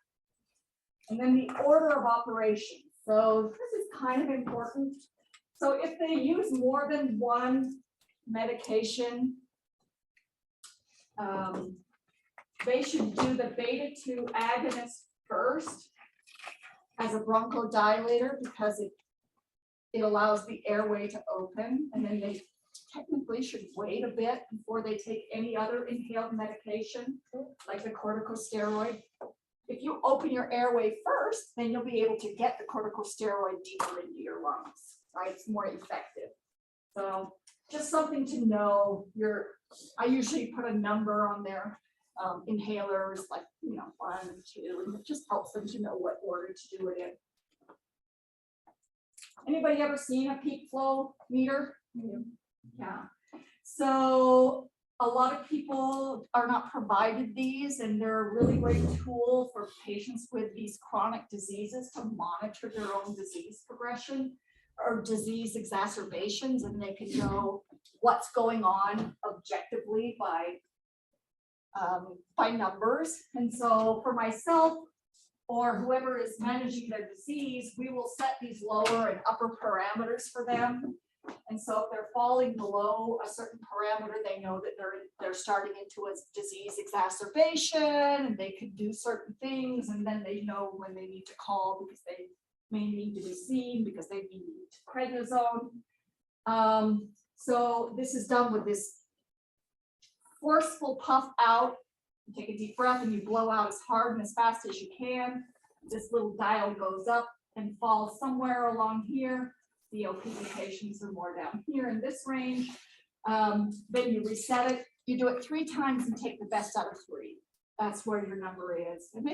And then the order of operation. So this is kind of important. So if they use more than one medication, they should do the beta-2 agonist first as a bronchodilator because it allows the airway to open, and then they technically should wait a bit before they take any other inhaled medication like the corticosteroid. If you open your airway first, then you'll be able to get the corticosteroid deeper into your lungs, right? It's more effective. So just something to know. I usually put a number on their inhalers, like 1 and 2, and it just helps them to know what order to do it in. Anybody ever seen a peak flow meter? Yeah. So a lot of people are not provided these, and they're a really great tool for patients with these chronic diseases to monitor their own disease progression or disease exacerbations, and they can know what's going on objectively by numbers. And so for myself or whoever is managing their disease, we will set these lower and upper parameters for them. And so if they're falling below a certain parameter, they know that they're starting into a disease exacerbation, and they can do certain things, and then they know when they need to call because they may need to be seen because they need prednisone. So this is done with this forceful puff out. You take a deep breath and you blow out as hard and as fast as you can. This little dial goes up and falls somewhere along here. COPD patients are more down here in this range. Then you reset it. You do it 3 times and take the best out of 3. That's where your number is. And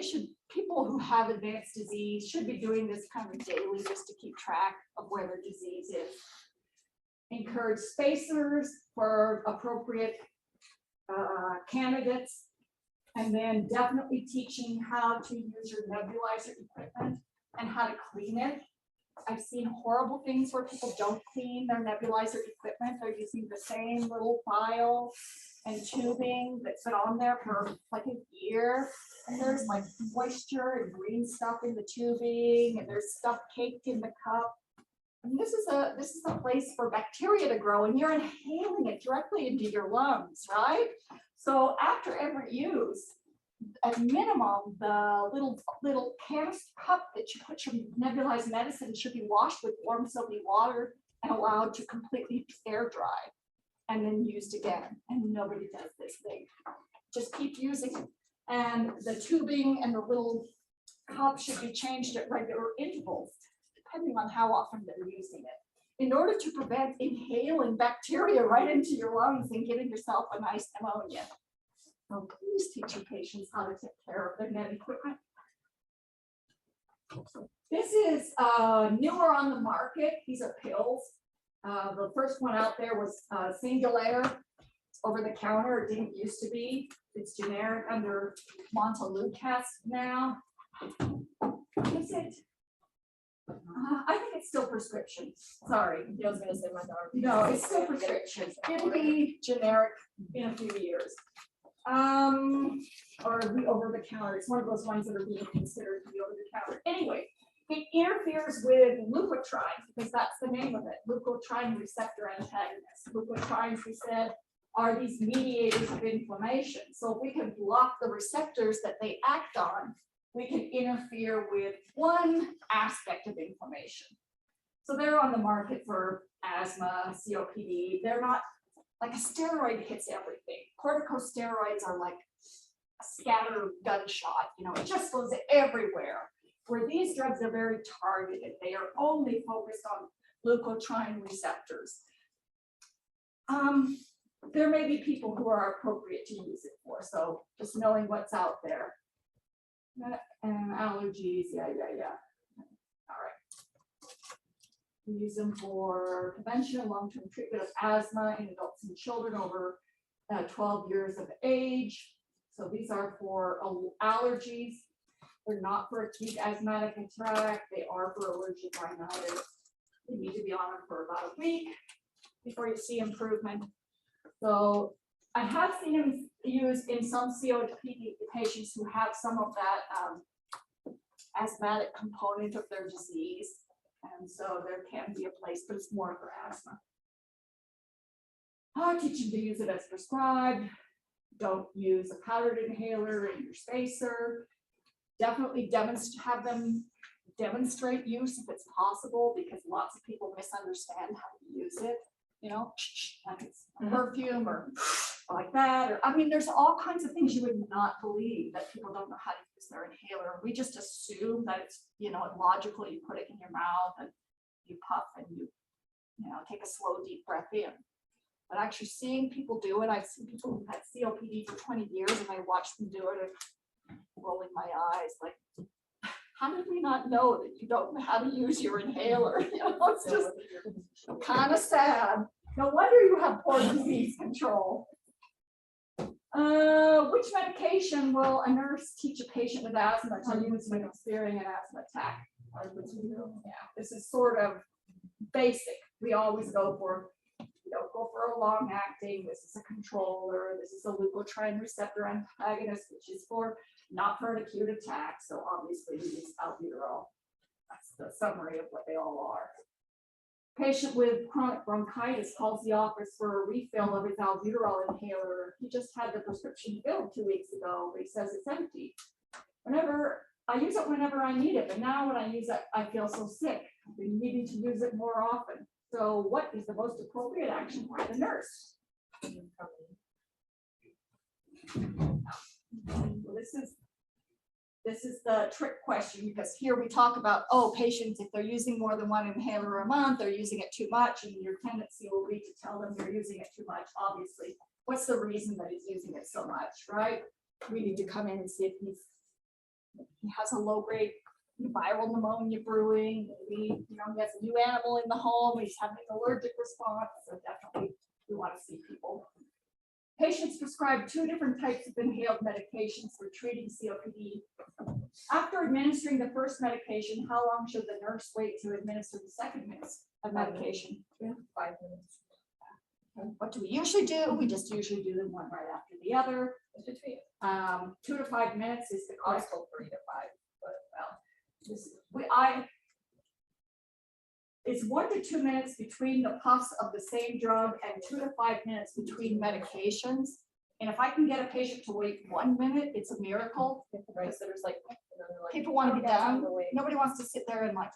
people who have advanced disease should be doing this kind of daily just to keep track of where their disease is. Encourage spacers for appropriate candidates, and then definitely teaching how to use your nebulizer equipment and how to clean it. I've seen horrible things where people don't clean their nebulizer equipment. They're using the same little vial and tubing that's been on there for like a year. And there's like moisture and green stuff in the tubing, and there's stuff caked in the cup. And this is a place for bacteria to grow, and you're inhaling it directly into your lungs, right? So after every use, at minimum, the little canister cup that you put your nebulized medicine should be washed with warm soapy water and allowed to completely air dry, and then used again. And nobody does this thing. Just keep using it. And the tubing and the little cup should be changed at regular intervals, depending on how often they're using it, in order to prevent inhaling bacteria right into your lungs and giving yourself a nice pneumonia. So please teach your patients how to take care of their med equipment. This is newer on the market. These are pills. The first one out there was Singulair. It's over the counter. It didn't used to be. It's generic under Montelukast now. Is it? I think it's still prescription. Sorry. I was gonna say my daughter. No, it's still prescription. It'll be generic in a few years. Or the over the counter. It's one of those ones that are being considered to be over the counter. Anyway, it interferes with leukotrienes because that's the name of it. Leukotriene receptor antagonists. Leukotrienes, we said, are these mediators of inflammation. So if we can block the receptors that they act on, we can interfere with one aspect of inflammation. So they're on the market for asthma, COPD. They're not like a steroid hits everything. Corticosteroids are like a scatter gunshot, you know, it just goes everywhere. Where these drugs are very targeted. They are only focused on leukotriene receptors. There may be people who are appropriate to use it for, so just knowing what's out there. And allergies, yeah. All right. We use them for prevention and long-term treatment of asthma in adults and children over 12 years of age. So these are for allergies. They're not for acute asthmatic attack. They are for allergic rhinitis. You need to be on them for about a week before you see improvement. So I have seen them used in some COPD patients who have some of that asthmatic component of their disease. And so there can be a place, but it's more for asthma. I'll teach you to use it as prescribed. Don't use a powdered inhaler in your spacer. Definitely have them demonstrate use if it's possible, because lots of people misunderstand how to use it. You know, like it's perfume or like that. Or I mean, there's all kinds of things you would not believe that people don't know how to use their inhaler. We just assume that it's, you know, logical. You put it in your mouth and you puff and you know, take a slow, deep breath in. But actually seeing people do it, I've seen people who've had COPD for 20 years and I watch them do it and rolling my eyes like, how did we not know that you don't know how to use your inhaler? You know, it's just kind of sad. No wonder you have poor disease control. Which medication will a nurse teach a patient with asthma to use when experiencing an asthma attack? Yeah, this is sort of basic. We always go for, you don't go for a long acting. This is a controller. This is a leukotriene receptor antagonist, which is for not for an acute attack. So obviously we use albuterol. That's the summary of what they all are. Patient with chronic bronchitis calls the office for a refill of his albuterol inhaler. He just had the prescription filled 2 weeks ago, but he says it's empty. I use it whenever I need it, but now when I use it, I feel so sick. I've been needing to use it more often. So what is the most appropriate action by the nurse? Well, this is the trick question, because here we talk about, oh, patients, if they're using more than one inhaler a month, they're using it too much, and your tendency will be to tell them you're using it too much, obviously. What's the reason that he's using it so much, right? We need to come in and see if he has a low-grade viral pneumonia brewing, maybe, you know, he has a new animal in the home, he's having an allergic response, so definitely we want to see people. Patients prescribed 2 different types of inhaled medications for treating COPD. After administering the first medication, how long should the nurse wait to administer the second medication? 5 minutes. What do we usually do? We just usually do them one right after the other. It's between. 2 to 5 minutes is the I was correct. told 3 to 5, but I is 1 to 2 minutes between the puffs of the same drug and 2 to 5 minutes between medications. And if I can get a patient to wait 1 minute, it's a miracle, because there's like, people want to be done. Nobody wants to sit there and like,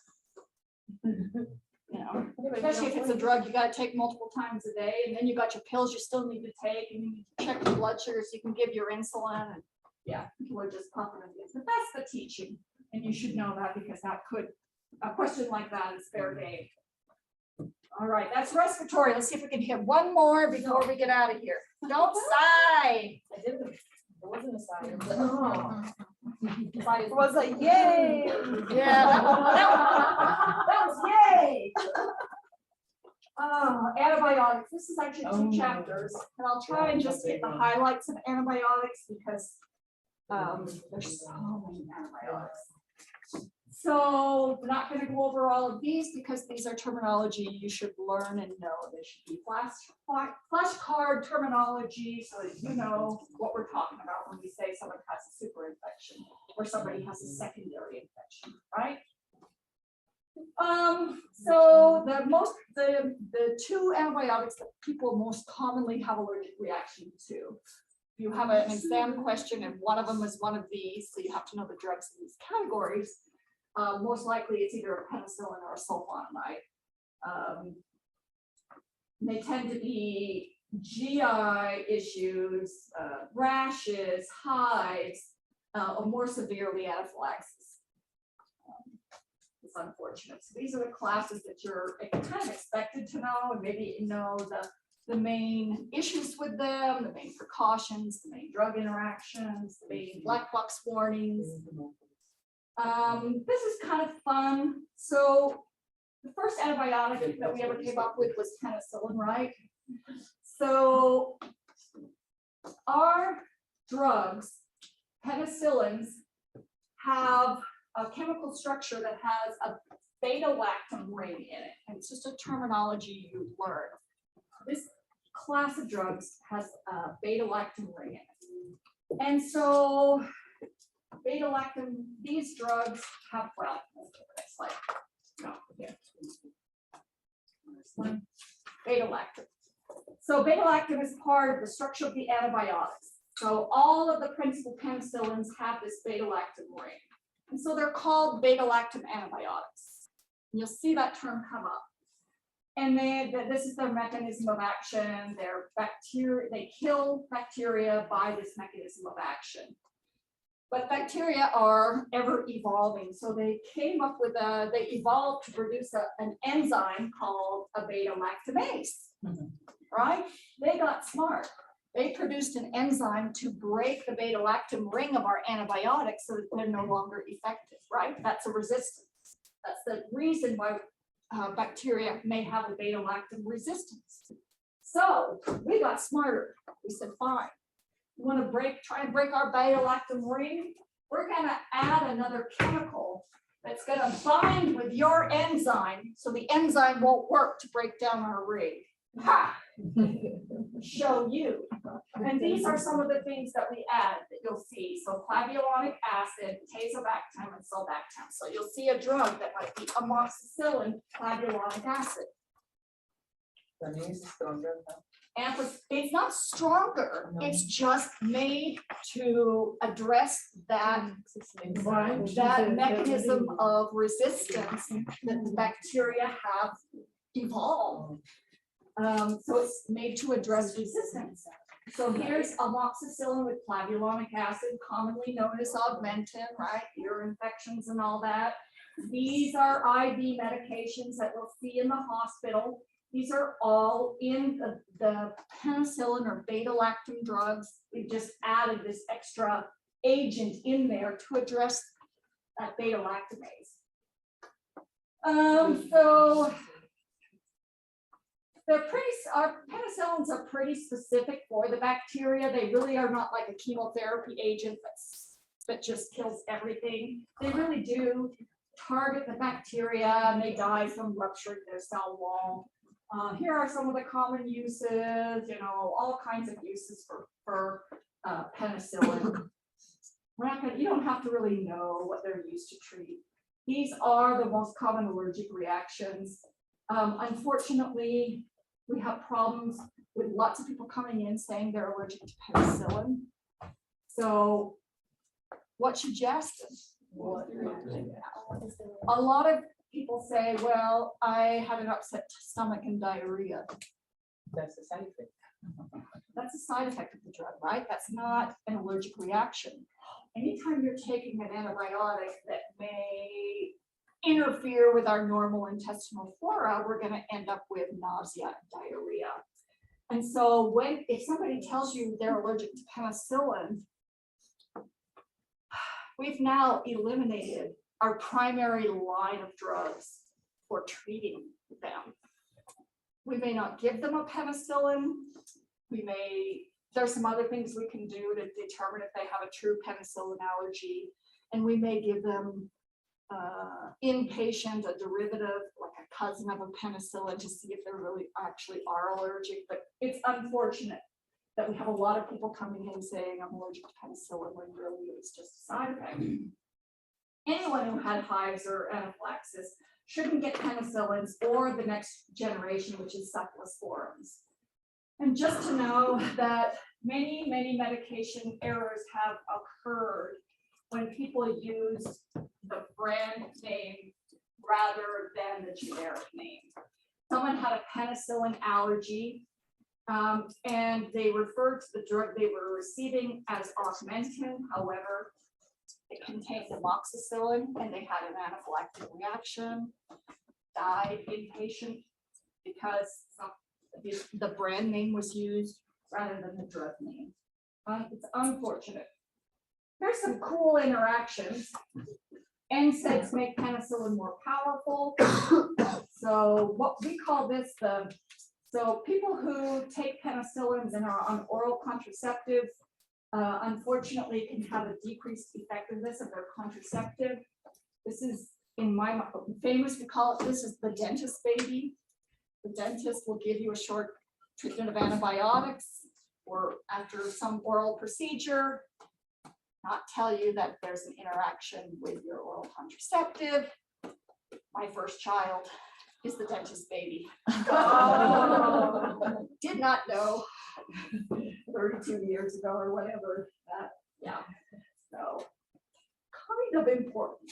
you know, especially if it's a drug you gotta take multiple times a day, and then you got your pills you still need to take, and you need to check your blood sugar so you can give your insulin, and yeah, people are just pumping and this, but that's the teaching, and you should know that, because that could, a question like that is fair game. All right, that's respiratory. Let's see if we can hit one more before we get out of here. Don't sigh. I didn't, it wasn't a sign. It was a yay. Yeah, that was yay. Antibiotics. This is actually 2 chapters, and I'll try and just hit the highlights of antibiotics, because there's so many antibiotics. So we're not going to go over all of these, because these are terminology you should learn and know. They should be flashcard terminology, so that you know what we're talking about when we say someone has a super infection or somebody has a secondary infection, right? So the 2 antibiotics that people most commonly have allergic reaction to. You have an exam question, and one of them is one of these, so you have to know the drugs in these categories. Most likely it's either a penicillin or a sulfonamide. They tend to be GI issues, rashes, hives, or more severely anaphylaxis. It's unfortunate. So these are the classes that you're kind of expected to know, and maybe you know the main issues with them, the main precautions, the main drug interactions, the main black box warnings. This is kind of fun. So the first antibiotic that we ever came up with was penicillin, right? So our drugs, penicillins, have a chemical structure that has a beta-lactam ring in it. And it's just a terminology you learn. This class of drugs has a beta-lactam ring in it. And so beta-lactam, these drugs have, well, next slide. No, here. Beta-lactam. So beta-lactam is part of the structure of the antibiotics. So all of the principal penicillins have this beta-lactam ring. And so they're called beta-lactam antibiotics. You'll see that term come up. And this is their mechanism of action. They're bacteria, they kill bacteria by this mechanism of action. But bacteria are ever evolving. So they came up with they evolved to produce an enzyme called a beta-lactamase, right? They got smart. They produced an enzyme to break the beta-lactam ring of our antibiotics so that they're no longer effective, right? That's a resistance. That's the reason why bacteria may have a beta-lactam resistance. So we got smarter. We said, fine. You want to try and break our beta-lactam ring? We're going to add another chemical that's going to bind with your enzyme, so the enzyme won't work to break down our ring. Ha! Show you. And these are some of the things that we add that you'll see. So clavulanic acid, tazobactam, and sulbactam. So you'll see a drug that might be amoxicillin clavulanic acid. It's not stronger. It's just made to address that mechanism of resistance that the bacteria have evolved. So it's made to address resistance. So here's amoxicillin with clavulanic acid, commonly known as Augmentin, right? Ear infections and all that. These are IV medications that we'll see in the hospital. These are all in the penicillin or beta-lactam drugs. We've just added this extra agent in there to address that beta-lactamase. So our penicillins are pretty specific for the bacteria. They really are not like a chemotherapy agent that just kills everything. They really do target the bacteria, and they die from rupturing their cell wall. Here are some of the common uses, all kinds of uses for penicillin. You don't have to really know what they're used to treat. These are the most common allergic reactions. Unfortunately, we have problems with lots of people coming in saying they're allergic to penicillin. So what should you ask them? A lot of people say, well, I had an upset stomach and diarrhea. That's the side effect. That's a side effect of the drug, right? That's not an allergic reaction. Anytime you're taking an antibiotic that may interfere with our normal intestinal flora, we're going to end up with nausea and diarrhea. And so if somebody tells you they're allergic to penicillin, we've now eliminated our primary line of drugs for treating them. We may not give them a penicillin. There's some other things we can do to determine if they have a true penicillin allergy. And we may give them inpatient, a derivative, like a cousin of a penicillin to see if they really actually are allergic. But it's unfortunate that we have a lot of people coming in saying I'm allergic to penicillin when really it's just a side effect. Anyone who had hives or anaphylaxis shouldn't get penicillins or the next generation, which is cephalosporins. And just to know that many medication errors have occurred when people use the brand name rather than the generic name. Someone had a penicillin allergy, and they referred to the drug they were receiving as Augmentin. However, it contained amoxicillin, and they had an anaphylactic reaction, died inpatient because the brand name was used rather than the drug name. It's unfortunate. There's some cool interactions. NSAIDs make penicillin more powerful. So what we call this so people who take penicillins and are on oral contraceptives, unfortunately can have a decreased effectiveness of their contraceptive. This is in my famous, we call it, this is the dentist baby. The dentist will give you a short treatment of antibiotics or after some oral procedure, not tell you that there's an interaction with your oral contraceptive. My first child is the dentist baby. Oh. Did not know 32 years ago or whatever that, yeah. So kind of important.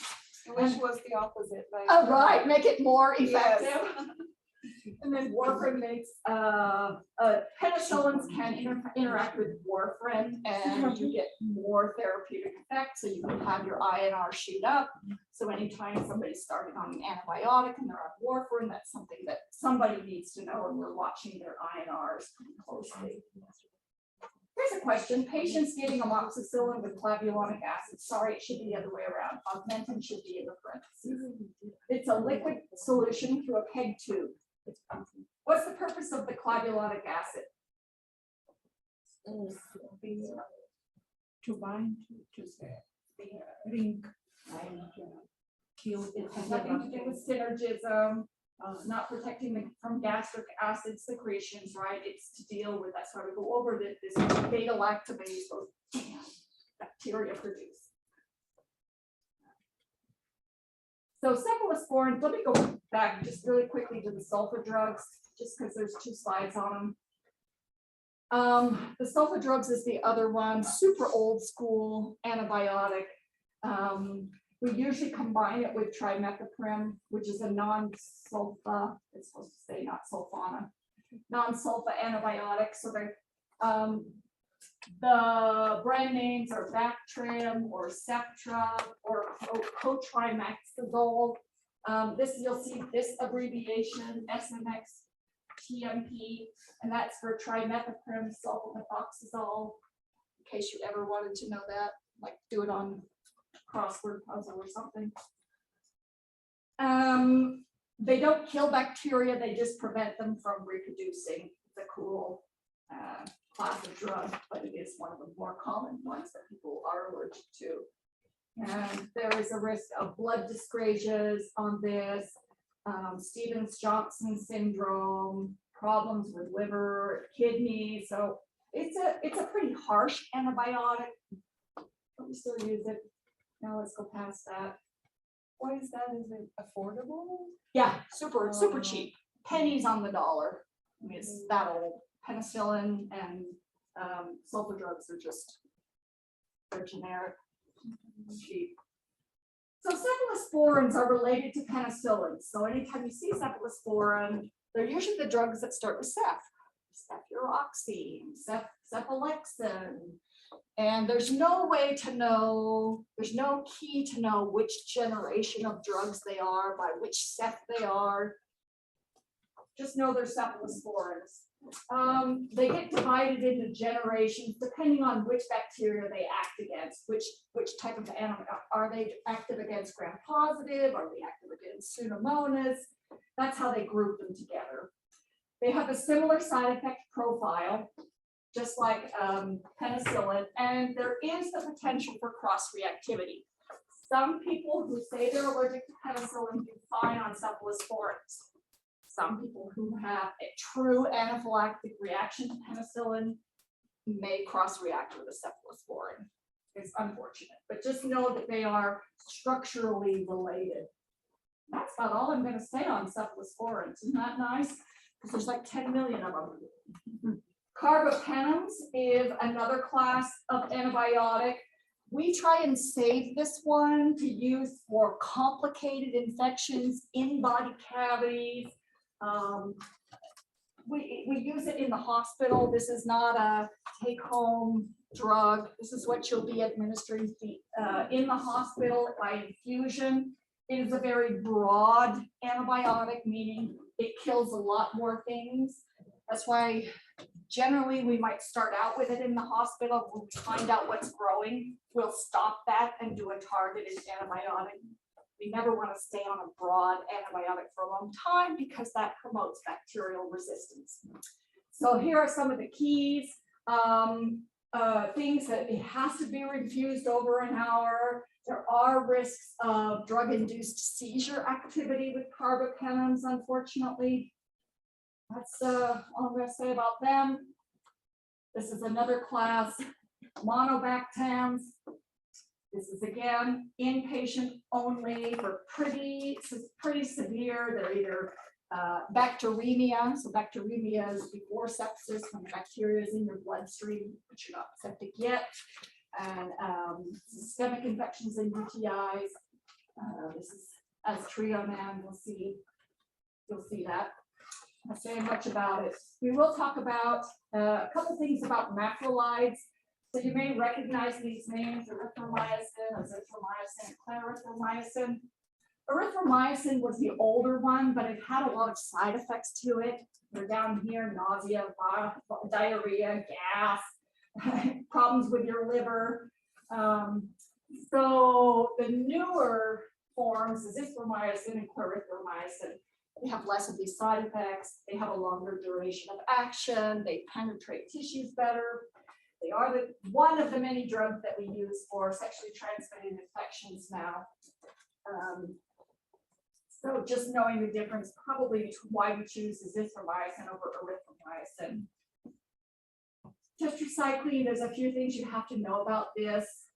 Which was the opposite, right? Oh, right, make it more effective. Yes. And then warfarin makes, penicillins can interact with warfarin and you get more therapeutic effect. So you can have your INR shoot up. So anytime somebody's starting on an antibiotic and they're on warfarin, that's something that somebody needs to know, and we're watching their INRs closely. Here's a question. Patients getting amoxicillin with clavulanic acid. Sorry, it should be the other way around. Augmentin should be in the parentheses. It's a liquid solution through a PEG tube. What's the purpose of the clavulanic acid? To bind to the ring and kill. It has nothing to do with synergism, not protecting them from gastric acid secretions, right? It's to deal with, that's why we go over this beta lactamase, those bacteria produce. So cephalosporins, let me go back just really quickly to the sulfa drugs, just because there's 2 slides on them. The sulfa drugs is the other one, super old school antibiotic. We usually combine it with trimethoprim, which is a non-sulfa, it's supposed to say not sulfana, non-sulfa antibiotic. So the brand names are Bactrim or Septra or Cotrimoxazole. You'll see this abbreviation, SMX TMP, and that's for trimethoprim sulfamethoxazole. In case you ever wanted to know that, like do it on crossword puzzle or something. They don't kill bacteria, they just prevent them from reproducing. It's a cool class of drug, but it is one of the more common ones that people are allergic to. And there is a risk of blood dyscrasias on this, Stevens-Johnson syndrome, problems with liver, kidney. So it's a pretty harsh antibiotic, but we still use it. Now let's go past that. Why is that? Is it affordable? Yeah, super cheap. pennies on the dollar. I mean, it's that old. Penicillin and sulfa drugs are just, they're generic, cheap. So cephalosporins are related to penicillin. So anytime you see cephalosporin, they're usually the drugs that start with cefuroxime, cephalexin. And there's no way to know, there's no key to know which generation of drugs they are, by which ceph they are. Just know they're cephalosporins. They get divided into generations depending on which bacteria they act against, which type of animal. Are they active against gram-positive? Are they active against Pseudomonas? That's how they group them together. They have a similar side effect profile, just like penicillin, and there is the potential for cross-reactivity. Some people who say they're allergic to penicillin do fine on cephalosporins. Some people who have a true anaphylactic reaction to penicillin may cross-react with a cephalosporin. It's unfortunate, but just know that they are structurally related. That's about all I'm going to say on cephalosporins. Isn't that nice? Because there's like 10 million of them. Carbapenems is another class of antibiotic. We try and save this one to use for complicated infections in body cavities. We use it in the hospital. This is not a take-home drug. This is what you'll be administering in the hospital by infusion. It is a very broad antibiotic, meaning it kills a lot more things. That's why generally we might start out with it in the hospital. When we find out what's growing, we'll stop that and do a targeted antibiotic. We never want to stay on a broad antibiotic for a long time because that promotes bacterial resistance. So here are some of the keys. Things that it has to be infused over an hour. There are risks of drug-induced seizure activity with carbapenems, unfortunately. That's all I'm going to say about them. This is another class, monobactams. This is again inpatient only for pretty severe. They're either bacteremia. So bacteremia is before sepsis, when the bacteria is in your bloodstream, but you're not septic yet. And systemic infections and UTIs. This is as Trioman. You'll see that. I'm not saying much about it. We will talk about a couple things about macrolides. So you may recognize these names: erythromycin, azithromycin, clarithromycin. Erythromycin was the older one, but it had a lot of side effects to it. They're down here: nausea, diarrhea, gas, problems with your liver. So the newer forms, azithromycin and clarithromycin, they have less of these side effects. They have a longer duration of action. They penetrate tissues better. They are one of the many drugs that we use for sexually transmitted infections now. So just knowing the difference, probably why we choose azithromycin over erythromycin. Tetracycline, there's a few things you have to know about this.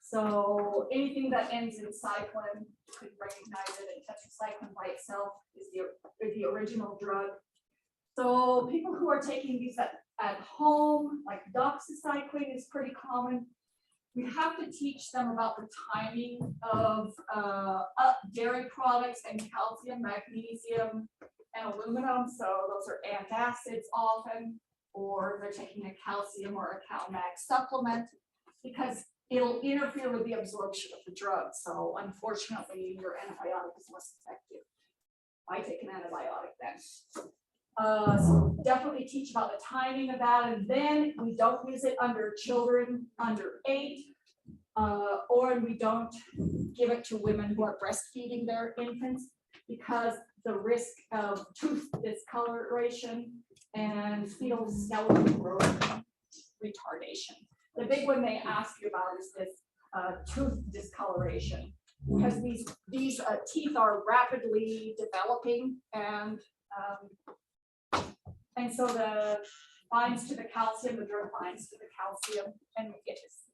So anything that ends in cyclin, you could recognize it, and tetracycline by itself is the original drug. So people who are taking these at home, like doxycycline is pretty common. We have to teach them about the timing of dairy products and calcium, magnesium, and aluminum. So those are antacids often, or they're taking a calcium or a CalMag supplement, because it'll interfere with the absorption of the drug. So unfortunately, your antibiotic is less effective. I take an antibiotic then. So definitely teach about the timing of that, and then we don't use it under children under 8, or we don't give it to women who are breastfeeding their infants, because the risk of tooth discoloration and fetal skeletal growth retardation. The big one they ask you about is this tooth discoloration, because these teeth are rapidly developing, and so the binds to the calcium, the drug binds to the calcium, and we get this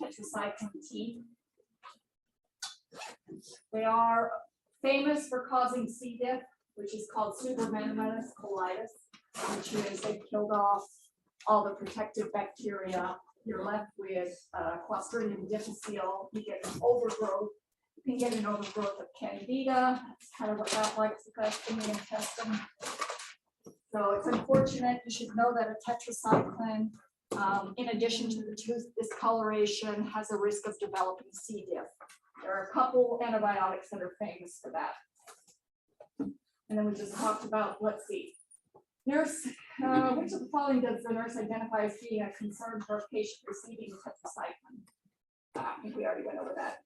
tetracycline teeth. They are famous for causing C. diff, which is called Pseudomonas colitis, which is they killed off all the protective bacteria. You're left with Clostridium difficile. You get an overgrowth. You can get an overgrowth of Candida. That's kind of what that likes to best in the intestine. So it's unfortunate. You should know that a tetracycline, in addition to the tooth discoloration, has a risk of developing C. diff. There are a couple antibiotics that are famous for that. And then we just talked about, let's see. Nurse, which of the following does the nurse identify as being a concern for a patient receiving tetracycline? I think we already went over that.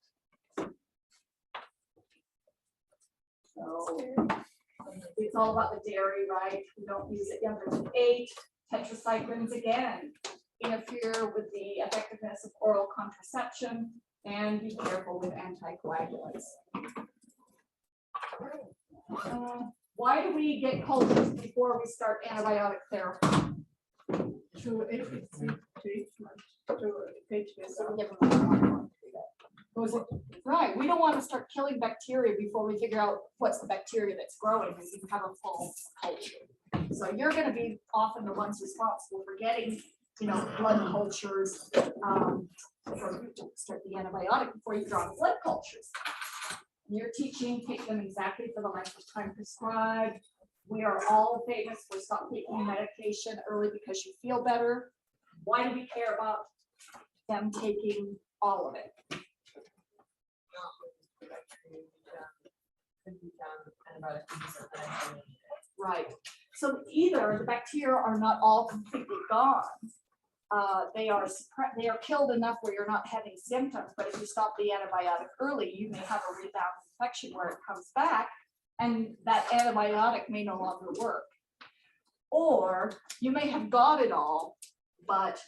So it's all about the dairy, right? We don't use it younger than 8. Tetracyclines again interfere with the effectiveness of oral contraception, and be careful with anticoagulants. Why do we get cultures before we start antibiotic therapy? To efficacy treatment, to effectiveness. Right, we don't want to start killing bacteria before we figure out what's the bacteria that's growing, and you have a full culture. So you're going to be often the ones responsible for getting, blood cultures. Before you start the antibiotic, before you draw the blood cultures. You're teaching, take them exactly for the length of time prescribed. We are all famous for stop taking medication early because you feel better. Why do we care about them taking all of it? Right. So either the bacteria are not all completely gone. They are killed enough where you're not having symptoms, but if you stop the antibiotic early, you may have a rebound infection where it comes back, and that antibiotic may no longer work. Or you may have got it all, but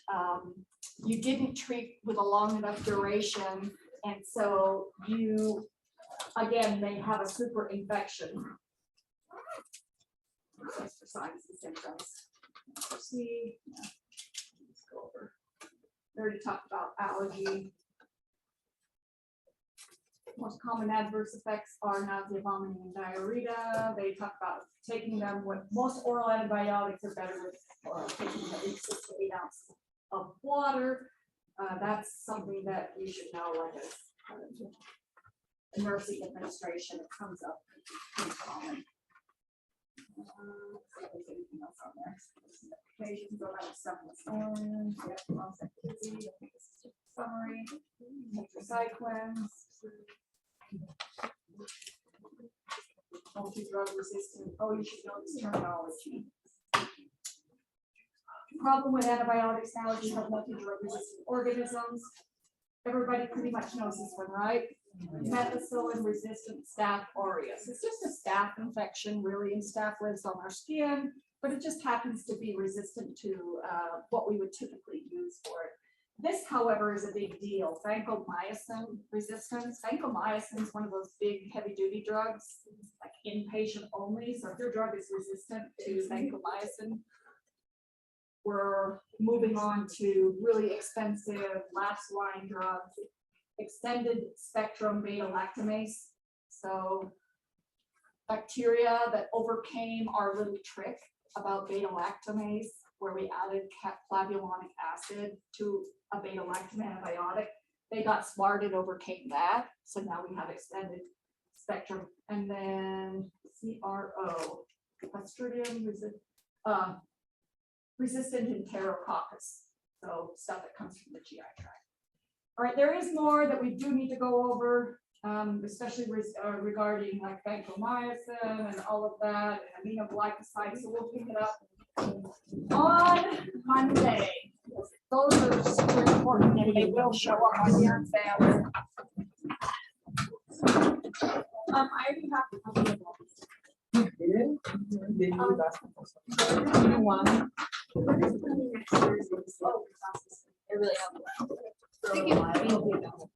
you didn't treat with a long enough duration, and so you, again, may have a super infection. Just for signs and symptoms. See. Over. We already talked about allergy. Most common adverse effects are nausea, vomiting, and diarrhea. They talk about taking them with most oral antibiotics are better with taking at least 6 to 8 ounces of water. That's something that you should know, like a nursing administration. It comes up pretty common. Anything else on there? Occasions go back to stuff on. Summary. Tetracyclines. Multi-drug resistant. Oh, you should know this terminology. Problem with antibiotics now is you have multi-drug resistant organisms. Everybody pretty much knows this one, right? Methicillin resistant staph aureus. It's just a staph infection, really, and staph lives on our skin, but it just happens to be resistant to what we would typically use for it. This, however, is a big deal. Vancomycin resistance. Vancomycin is one of those big heavy-duty drugs, like inpatient only. So if your drug is resistant to vancomycin, we're moving on to really expensive last-line drugs. Extended spectrum beta lactamase. So bacteria that overcame our little trick about beta lactamase, where we added clavulanic acid to a beta lactam antibiotic, they got smart and overcame that. So now we have extended spectrum. And then CRO, Clostridium resistant enterococcus. So stuff that comes from the GI tract. All right, there is more that we do need to go over, especially regarding like vancomycin and all of that, and aminoglycosides. So we'll pick it up on Monday. Those are super important, and they will show up on your exam. I already have a couple of them. It really helped.